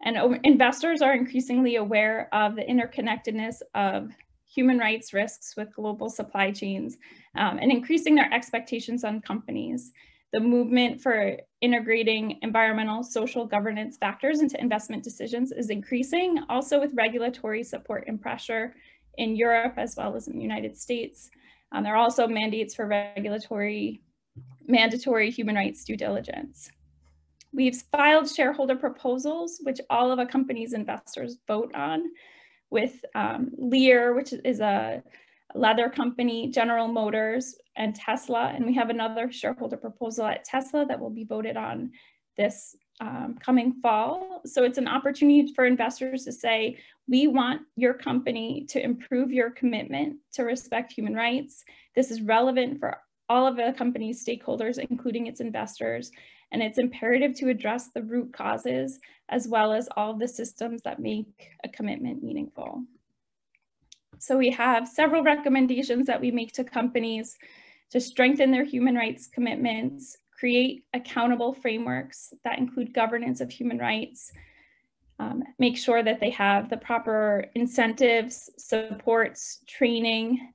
and investors are increasingly aware of the interconnectedness of human rights risks with global supply chains, and increasing their expectations on companies. The movement for integrating environmental, social governance factors into investment decisions is increasing, also with regulatory support and pressure in Europe as well as in the United States. There are also mandates for mandatory human rights due diligence. We've filed shareholder proposals, which all of a company's investors vote on, with Lear, which is a leather company, General Motors, and Tesla. And we have another shareholder proposal at Tesla that will be voted on this coming fall. So it's an opportunity for investors to say, we want your company to improve your commitment to respect human rights. This is relevant for all of the company's stakeholders, including its investors. And it's imperative to address the root causes, as well as all of the systems that make a commitment meaningful. So we have several recommendations that we make to companies to strengthen their human rights commitments, create accountable frameworks that include governance of human rights, make sure that they have the proper incentives, supports, training,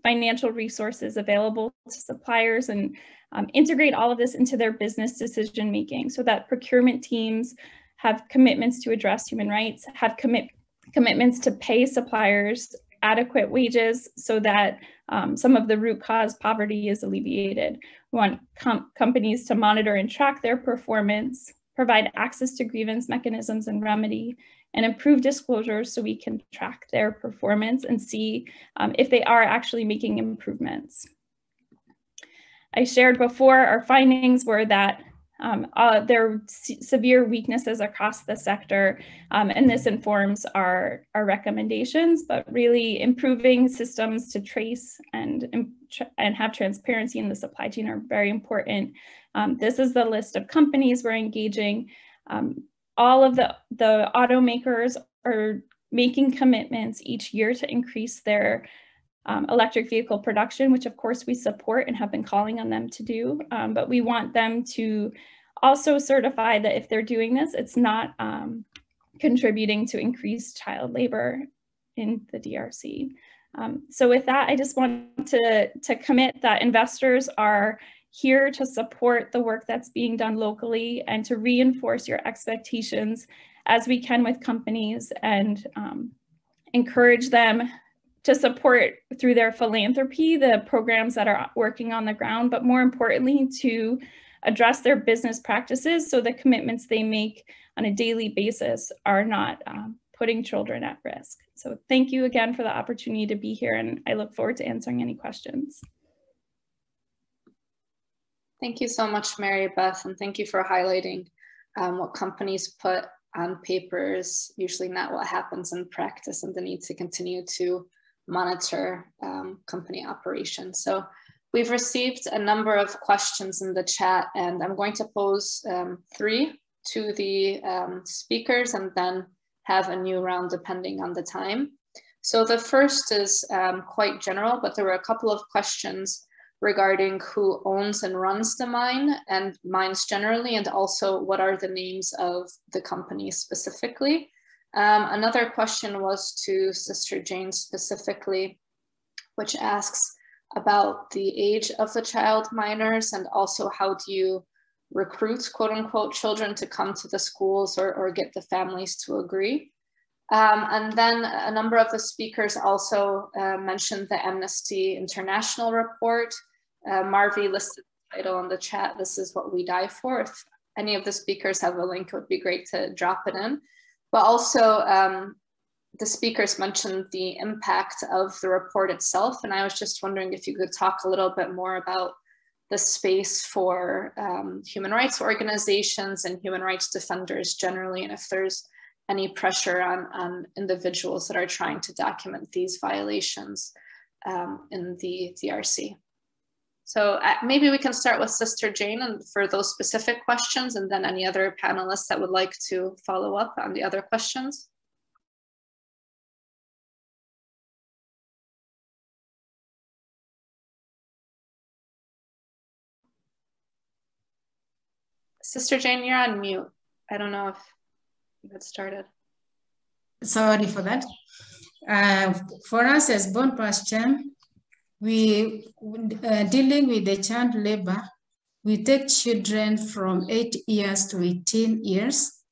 financial resources available to suppliers, and integrate all of this into their business decision making so that procurement teams have commitments to address human rights, have commitments to pay suppliers adequate wages so that some of the root cause poverty is alleviated. We want companies to monitor and track their performance, provide access to grievance mechanisms and remedy, and improve disclosures so we can track their performance and see if they are actually making improvements. I shared before, our findings were that there are severe weaknesses across the sector, and this informs our recommendations, but really improving systems to trace and have transparency in the supply chain are very important. This is the list of companies we're engaging. All of the automakers are making commitments each year to increase their electric vehicle production, which of course we support and have been calling on them to do, but we want them to also certify that if they're doing this, it's not contributing to increased child labor in the DRC. So with that, I just want to commit that investors are here to support the work that's being done locally and to reinforce your expectations as we can with companies, and encourage them to support through their philanthropy the programs that are working on the ground, but more importantly to address their business practices so the commitments they make on a daily basis are not putting children at risk. So thank you again for the opportunity to be here, and I look forward to answering any questions.
Thank you so much, Mary Beth, and thank you for highlighting what companies put on paper is usually not what happens in practice, and the need to continue to monitor company operations. So we've received a number of questions in the chat, and I'm going to pose 3 to the speakers and then have a new round depending on the time. So the first is quite general, but there were a couple of questions regarding who owns and runs the mine and mines generally, and also what are the names of the companies specifically. Another question was to Sister Jane specifically, which asks about the age of the child miners, and also how do you recruit quote unquote children to come to the schools or get the families to agree. And then a number of the speakers also mentioned the Amnesty International report. Marvi listed the title in the chat, "This is what we die for." If any of the speakers have a link, it would be great to drop it in. But also the speakers mentioned the impact of the report itself. And I was just wondering if you could talk a little bit more about the space for human rights organizations and human rights defenders generally, and if there's any pressure on individuals that are trying to document these violations in the DRC. So maybe we can start with Sister Jane and for those specific questions, and then any other panelists that would like to follow up on the other questions. Sister Jane, you're on mute. I don't know if you had started.
Sorry for that. For us as Bon Pastor, we dealing with the child labor, we take children from 8 years to 18 years.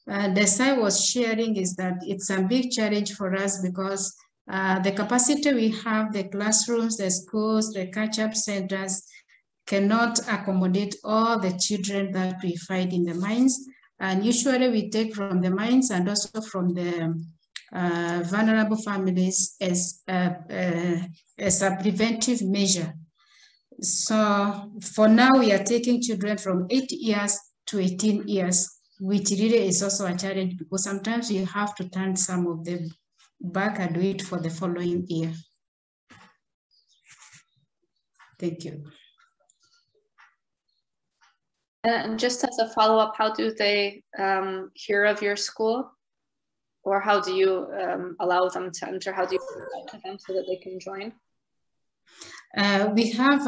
As I was sharing is that it's a big challenge for us because the capacity we have, the classrooms, the schools, the catch-up centers cannot accommodate all the children that we find in the mines. And usually we take from the mines and also from the vulnerable families as a preventive measure. So for now, we are taking children from 8 years to 18 years, which really is also a challenge because sometimes you have to turn some of them back and do it for the following year. Thank you.
And just as a follow-up, how do they hear of your school? Or how do you allow them to enter? How do you invite them so that they can join?
We have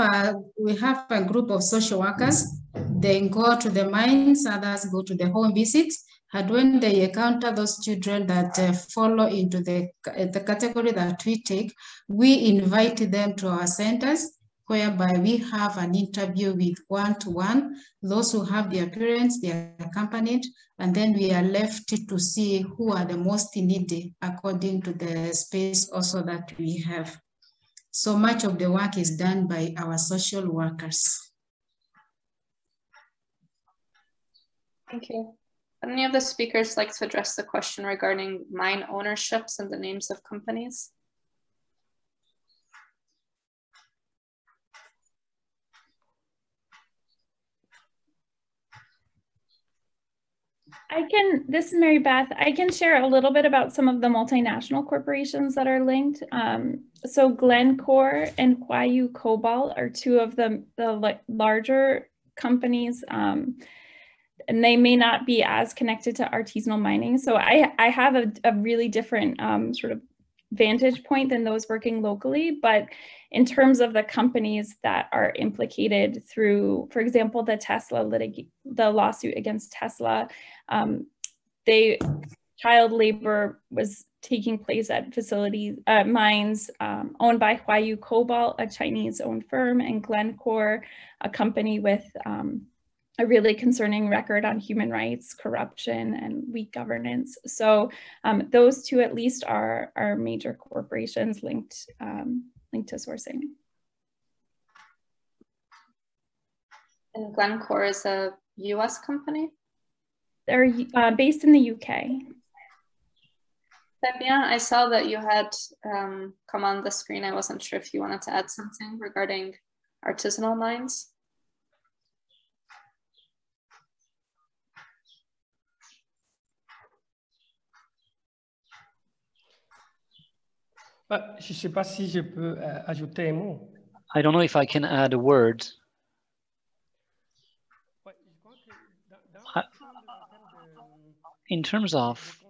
a group of social workers. They go to the mines, others go to the home visits. And when they encounter those children that follow into the category that we take, we invite them to our centers, whereby we have an interview with one-to-one. Those who have their parents, they are accompanied, and then we are left to see who are the most needy according to the space also that we have. So much of the work is done by our social workers.
Thank you. Any of the speakers like to address the question regarding mine ownerships and the names of companies?
This is Mary Beth. I can share a little bit about some of the multinational corporations that are linked. So Glencore and Huayu Cobalt are two of the larger companies, and they may not be as connected to artisanal mining. So I have a really different sort of vantage point than those working locally, but in terms of the companies that are implicated through, for example, the lawsuit against Tesla, child labor was taking place at facilities, mines owned by Huayu Cobalt, a Chinese-owned firm, and Glencore, a company with a really concerning record on human rights, corruption, and weak governance. So those two at least are major corporations linked to sourcing.
And Glencore is a US company?
They're based in the UK.
Fabian, I saw that you had come on the screen. I wasn't sure if you wanted to add something regarding artisanal mines.
Je ne sais pas si je peux ajouter un mot.
I don't know if I can add a word. In terms of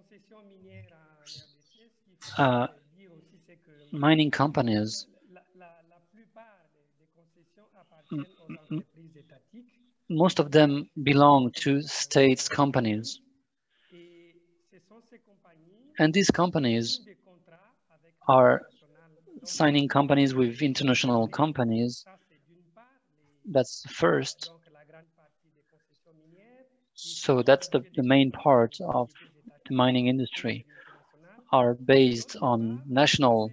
mining companies, most of them belong to state companies. And these companies are signing companies with international companies. That's the first. So that's the main part of the mining industry, are based on national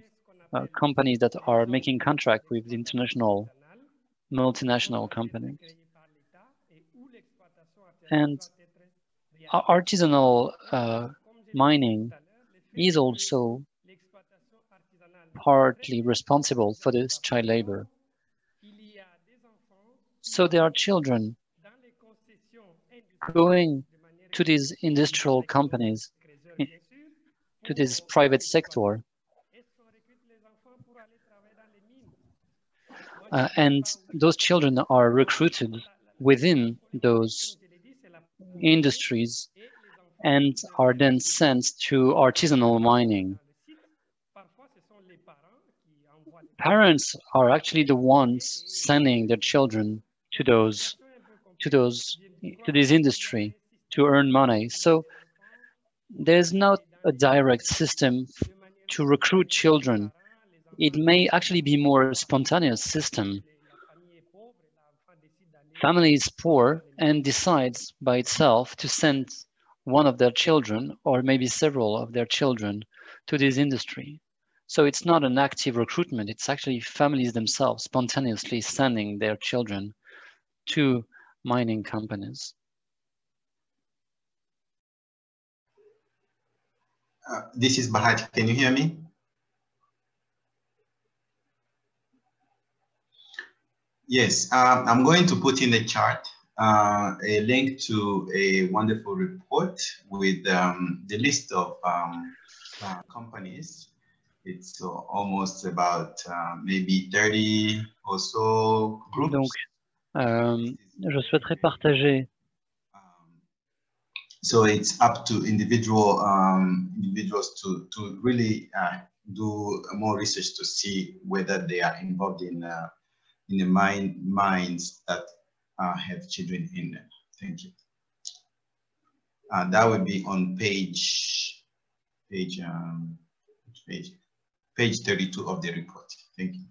companies that are making contract with international multinational companies. And artisanal mining is also partly responsible for this child labor. So there are children going to these industrial companies, to this private sector, and those children are recruited within those industries and are then sent to artisanal mining. Parents are actually the ones sending their children to this industry to earn money. So there's not a direct system to recruit children. It may actually be more a spontaneous system. Family is poor and decides by itself to send one of their children, or maybe several of their children, to this industry. So it's not an active recruitment, it's actually families themselves spontaneously sending their children to mining companies.
This is Bahaj. Can you hear me? Yes, I'm going to put in the chart a link to a wonderful report with the list of companies. It's almost about maybe 30 or so groups.
Donc, je souhaiterais partager.
So it's up to individuals to really do more research to see whether they are involved in the mines that have children in them. Thank you. That would be on page 32 of the report. Thank you.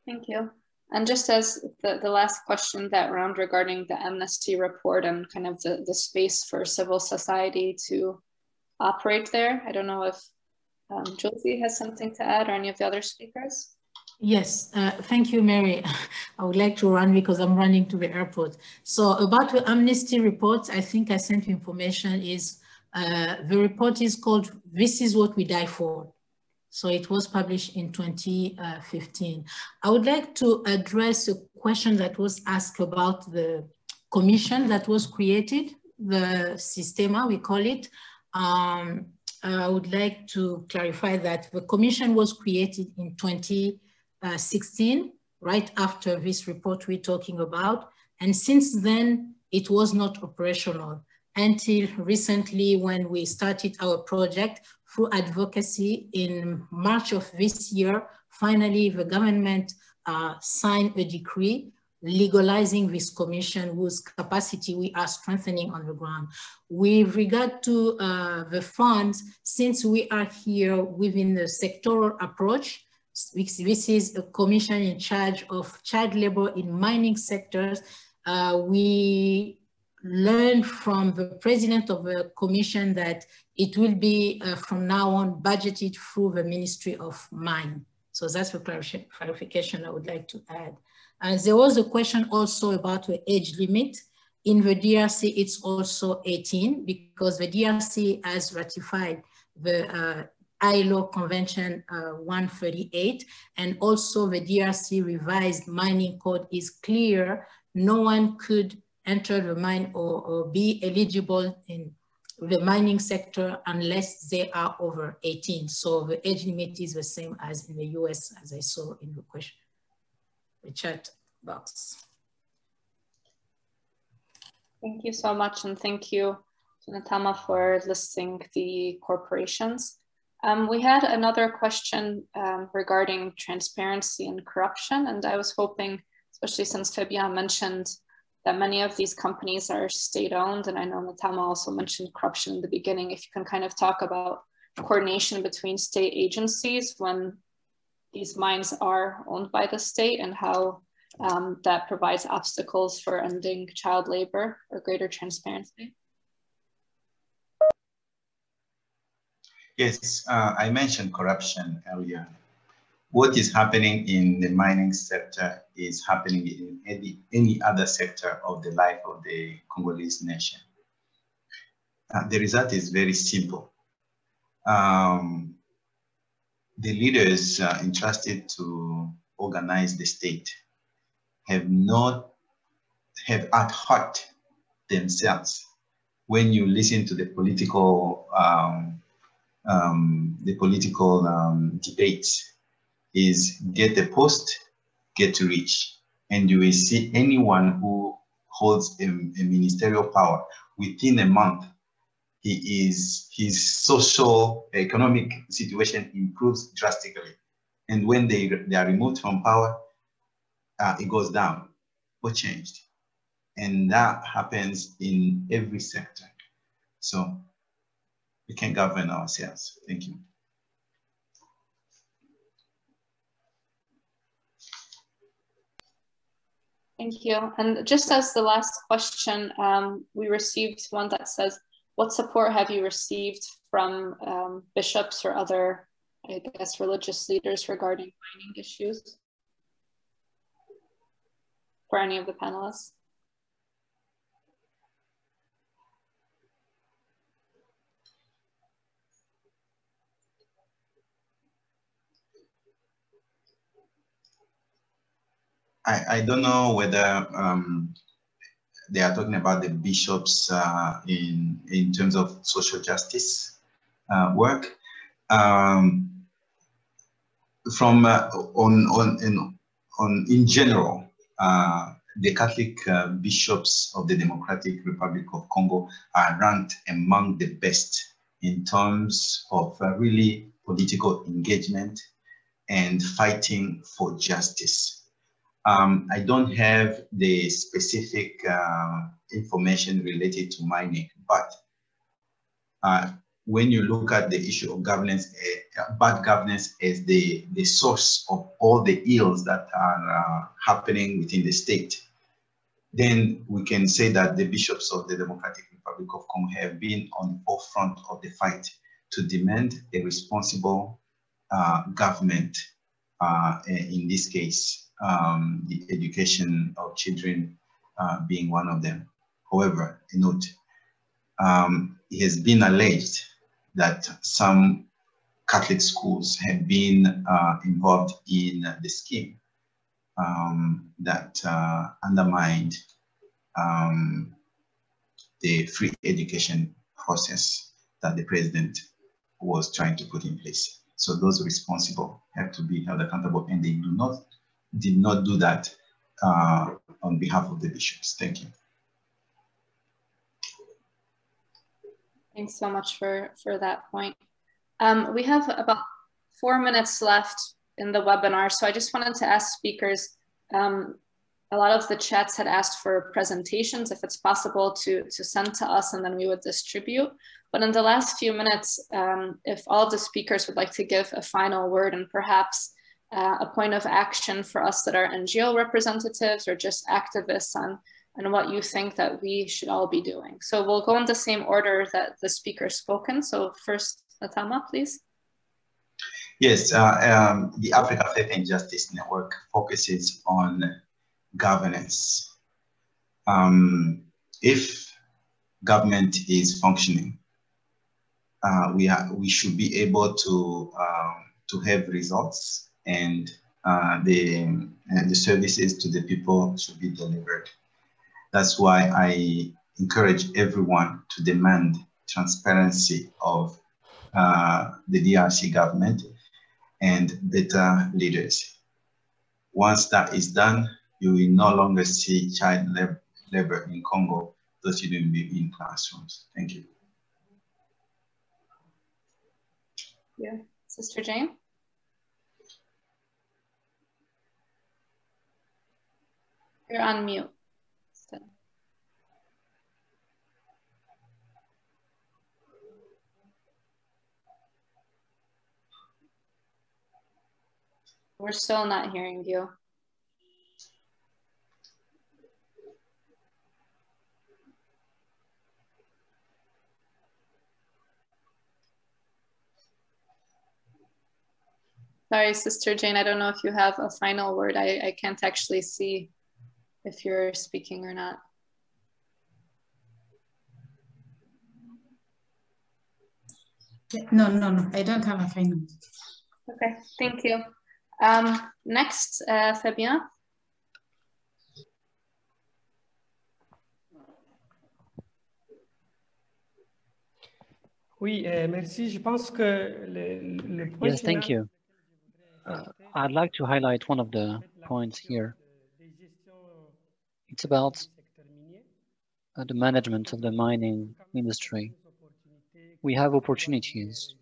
Thank you. And just as the last question, that round regarding the Amnesty report and kind of the space for civil society to operate there, I don't know if Josie has something to add or any of the other speakers.
Yes, thank you, Mary. I would like to run because I'm running to the airport. So about the Amnesty report, I think I sent you information is, the report is called This Is What We Die For. So it was published in 2015. I would like to address a question that was asked about the commission that was created, the Sistema, we call it. I would like to clarify that the commission was created in 2016, right after this report we're talking about. And since then, it was not operational until recently when we started our project through advocacy in March of this year. Finally, the government signed a decree legalizing this commission whose capacity we are strengthening on the ground. With regard to the funds, since we are here within the sectoral approach, this is a commission in charge of child labor in mining sectors. We learned from the president of the commission that it will be from now on budgeted through the Ministry of Mine. So that's the clarification I would like to add. And there was a question also about the age limit. In the DRC, it's also 18 because the DRC has ratified the ILO Convention 138, and also the DRC revised mining code is clear. No one could enter the mine or be eligible in the mining sector unless they are over 18. So the age limit is the same as in the US, as I saw in the question, the chat box.
Thank you so much, and thank you to Natama for listing the corporations. We had another question regarding transparency and corruption, and I was hoping, especially since Fabian mentioned that many of these companies are state-owned, and I know Natama also mentioned corruption in the beginning, if you can kind of talk about coordination between state agencies when these mines are owned by the state and how that provides obstacles for ending child labor or greater transparency.
Yes, I mentioned corruption earlier. What is happening in the mining sector is happening in any other sector of the life of the Congolese nation. The result is very simple. The leaders entrusted to organize the state have at heart themselves. When you listen to the political debates, is get a post, get rich, and you will see anyone who holds a ministerial power within a month, his social economic situation improves drastically, and when they are removed from power, it goes down or changed. And that happens in every sector. So we can govern ourselves. Thank you.
Thank you. And just as the last question, we received one that says, what support have you received from bishops or other, I guess, religious leaders regarding mining issues for any of the panelists?
I don't know whether they are talking about the bishops in terms of social justice work. In general, the Catholic bishops of the Democratic Republic of Congo are ranked among the best in terms of really political engagement and fighting for justice. I don't have the specific information related to mining, but when you look at the issue of governance, bad governance as the source of all the ills that are happening within the state, then we can say that the bishops of the Democratic Republic of Congo have been on the forefront of the fight to demand a responsible government, in this case, the education of children being one of them. However, a note, it has been alleged that some Catholic schools have been involved in the scheme that undermined the free education process that the president was trying to put in place. So those responsible have to be held accountable, and they did not do that on behalf of the bishops. Thank you.
Thanks so much for that point. We have about 4 minutes left in the webinar, so I just wanted to ask speakers, a lot of the chats had asked for presentations, if it's possible to send to us, and then we would distribute. But in the last few minutes, if all of the speakers would like to give a final word and perhaps a point of action for us that are NGO representatives or just activists on what you think that we should all be doing. So we'll go in the same order that the speakers spoken. So first, Natama, please.
Yes, the Africa Faith and Justice Network focuses on governance. If government is functioning, we should be able to have results, and the services to the people should be delivered. That's why I encourage everyone to demand transparency of the DRC government and better leaders. Once that is done, you will no longer see child labor in Congo, those shouldn't be in classrooms. Thank you.
Yeah, Sister Jane. You're on mute. We're still not hearing you. Sorry, Sister Jane, I don't know if you have a final word. I can't actually see if you're speaking or not.
No, I don't have a final.
Okay, thank you. Next, Fabien.
Oui, merci. Je pense que le point
Yes, thank you. I'd like to highlight one of the points here. It's about the management of the mining industry. We have opportunities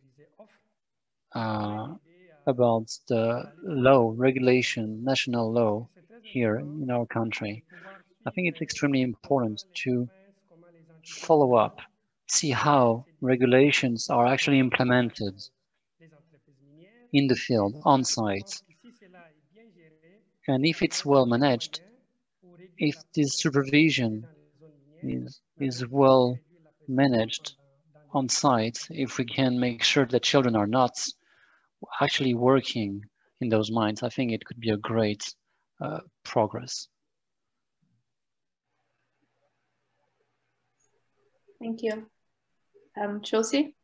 about the law, regulation, national law here in our country. I think it's extremely important to follow up, see how regulations are actually implemented in the field, on site. And if it's well managed, if this supervision is well managed on site, if we can make sure that children are not actually working in those mines, I think it could be a great progress.
Thank you. Josie?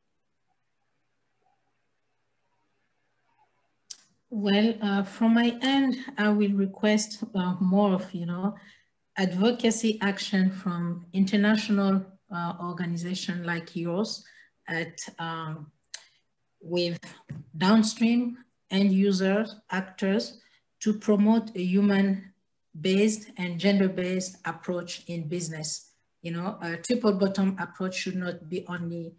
Well, from my end, I will request more of, advocacy action from international organizations like yours with downstream end users, actors, to promote a human-based and gender-based approach in business. A triple bottom approach should not be only,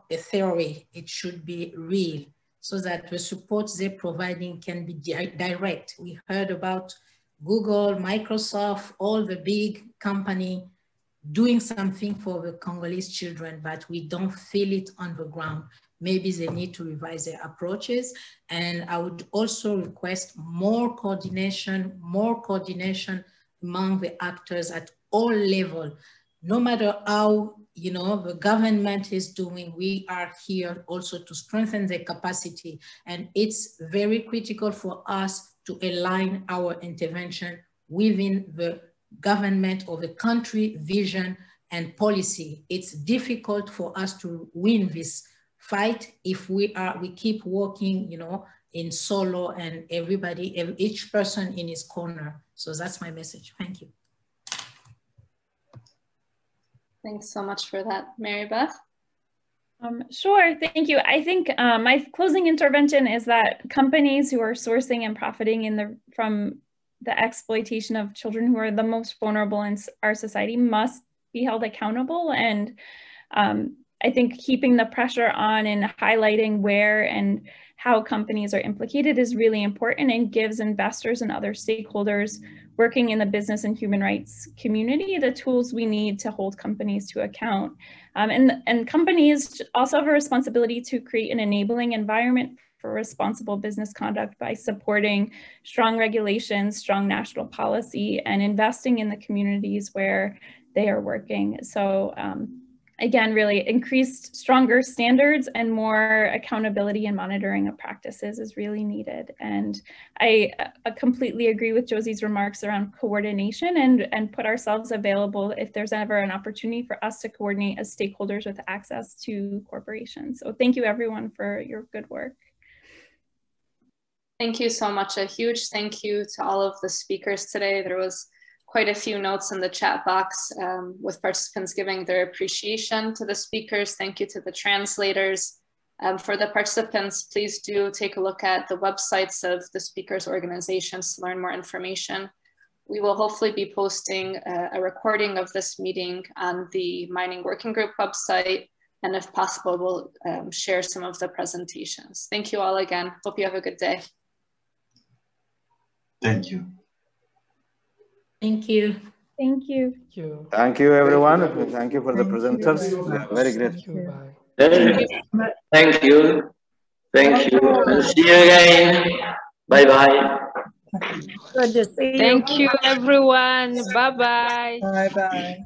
a theory. It should be real, so that the support they're providing can be direct. We heard about Google, Microsoft, all the big company doing something for the Congolese children, but we don't feel it on the ground. Maybe they need to revise their approaches. And I would also request more coordination among the actors at all levels. No matter how the government is doing, we are here also to strengthen the capacity. And it's very critical for us to align our intervention within the government or the country vision and policy. It's difficult for us to win this fight if we keep working, in solo and each person in his corner. So that's my message. Thank you.
Thanks so much for that, Mary Beth.
Sure, thank you. I think my closing intervention is that companies who are sourcing and profiting from the exploitation of children who are the most vulnerable in our society must be held accountable. And I think keeping the pressure on and highlighting where and how companies are implicated is really important, and gives investors and other stakeholders working in the business and human rights community the tools we need to hold companies to account. And companies also have a responsibility to create an enabling environment for responsible business conduct by supporting strong regulations, strong national policy, and investing in the communities where they are working. So again, really increased, stronger standards and more accountability and monitoring of practices is really needed. And I completely agree with Josie's remarks around coordination and put ourselves available if there's ever an opportunity for us to coordinate as stakeholders with access to corporations. So thank you everyone for your good work.
Thank you so much. A huge thank you to all of the speakers today. There was quite a few notes in the chat box with participants giving their appreciation to the speakers. Thank you to the translators. For the participants, please do take a look at the websites of the speakers' organizations to learn more information. We will hopefully be posting a recording of this meeting on the Mining Working Group website, and if possible, we'll share some of the presentations. Thank you all again. Hope you have a good day.
Thank you.
Thank you.
Thank you.
Thank you.
Thank you, everyone. Thank you for the presenters. Very great.
Thank you. Bye.
Thank you. Thank you. And see you again. Bye-bye.
Good to see you. Thank you, everyone. Bye-bye. Bye-bye.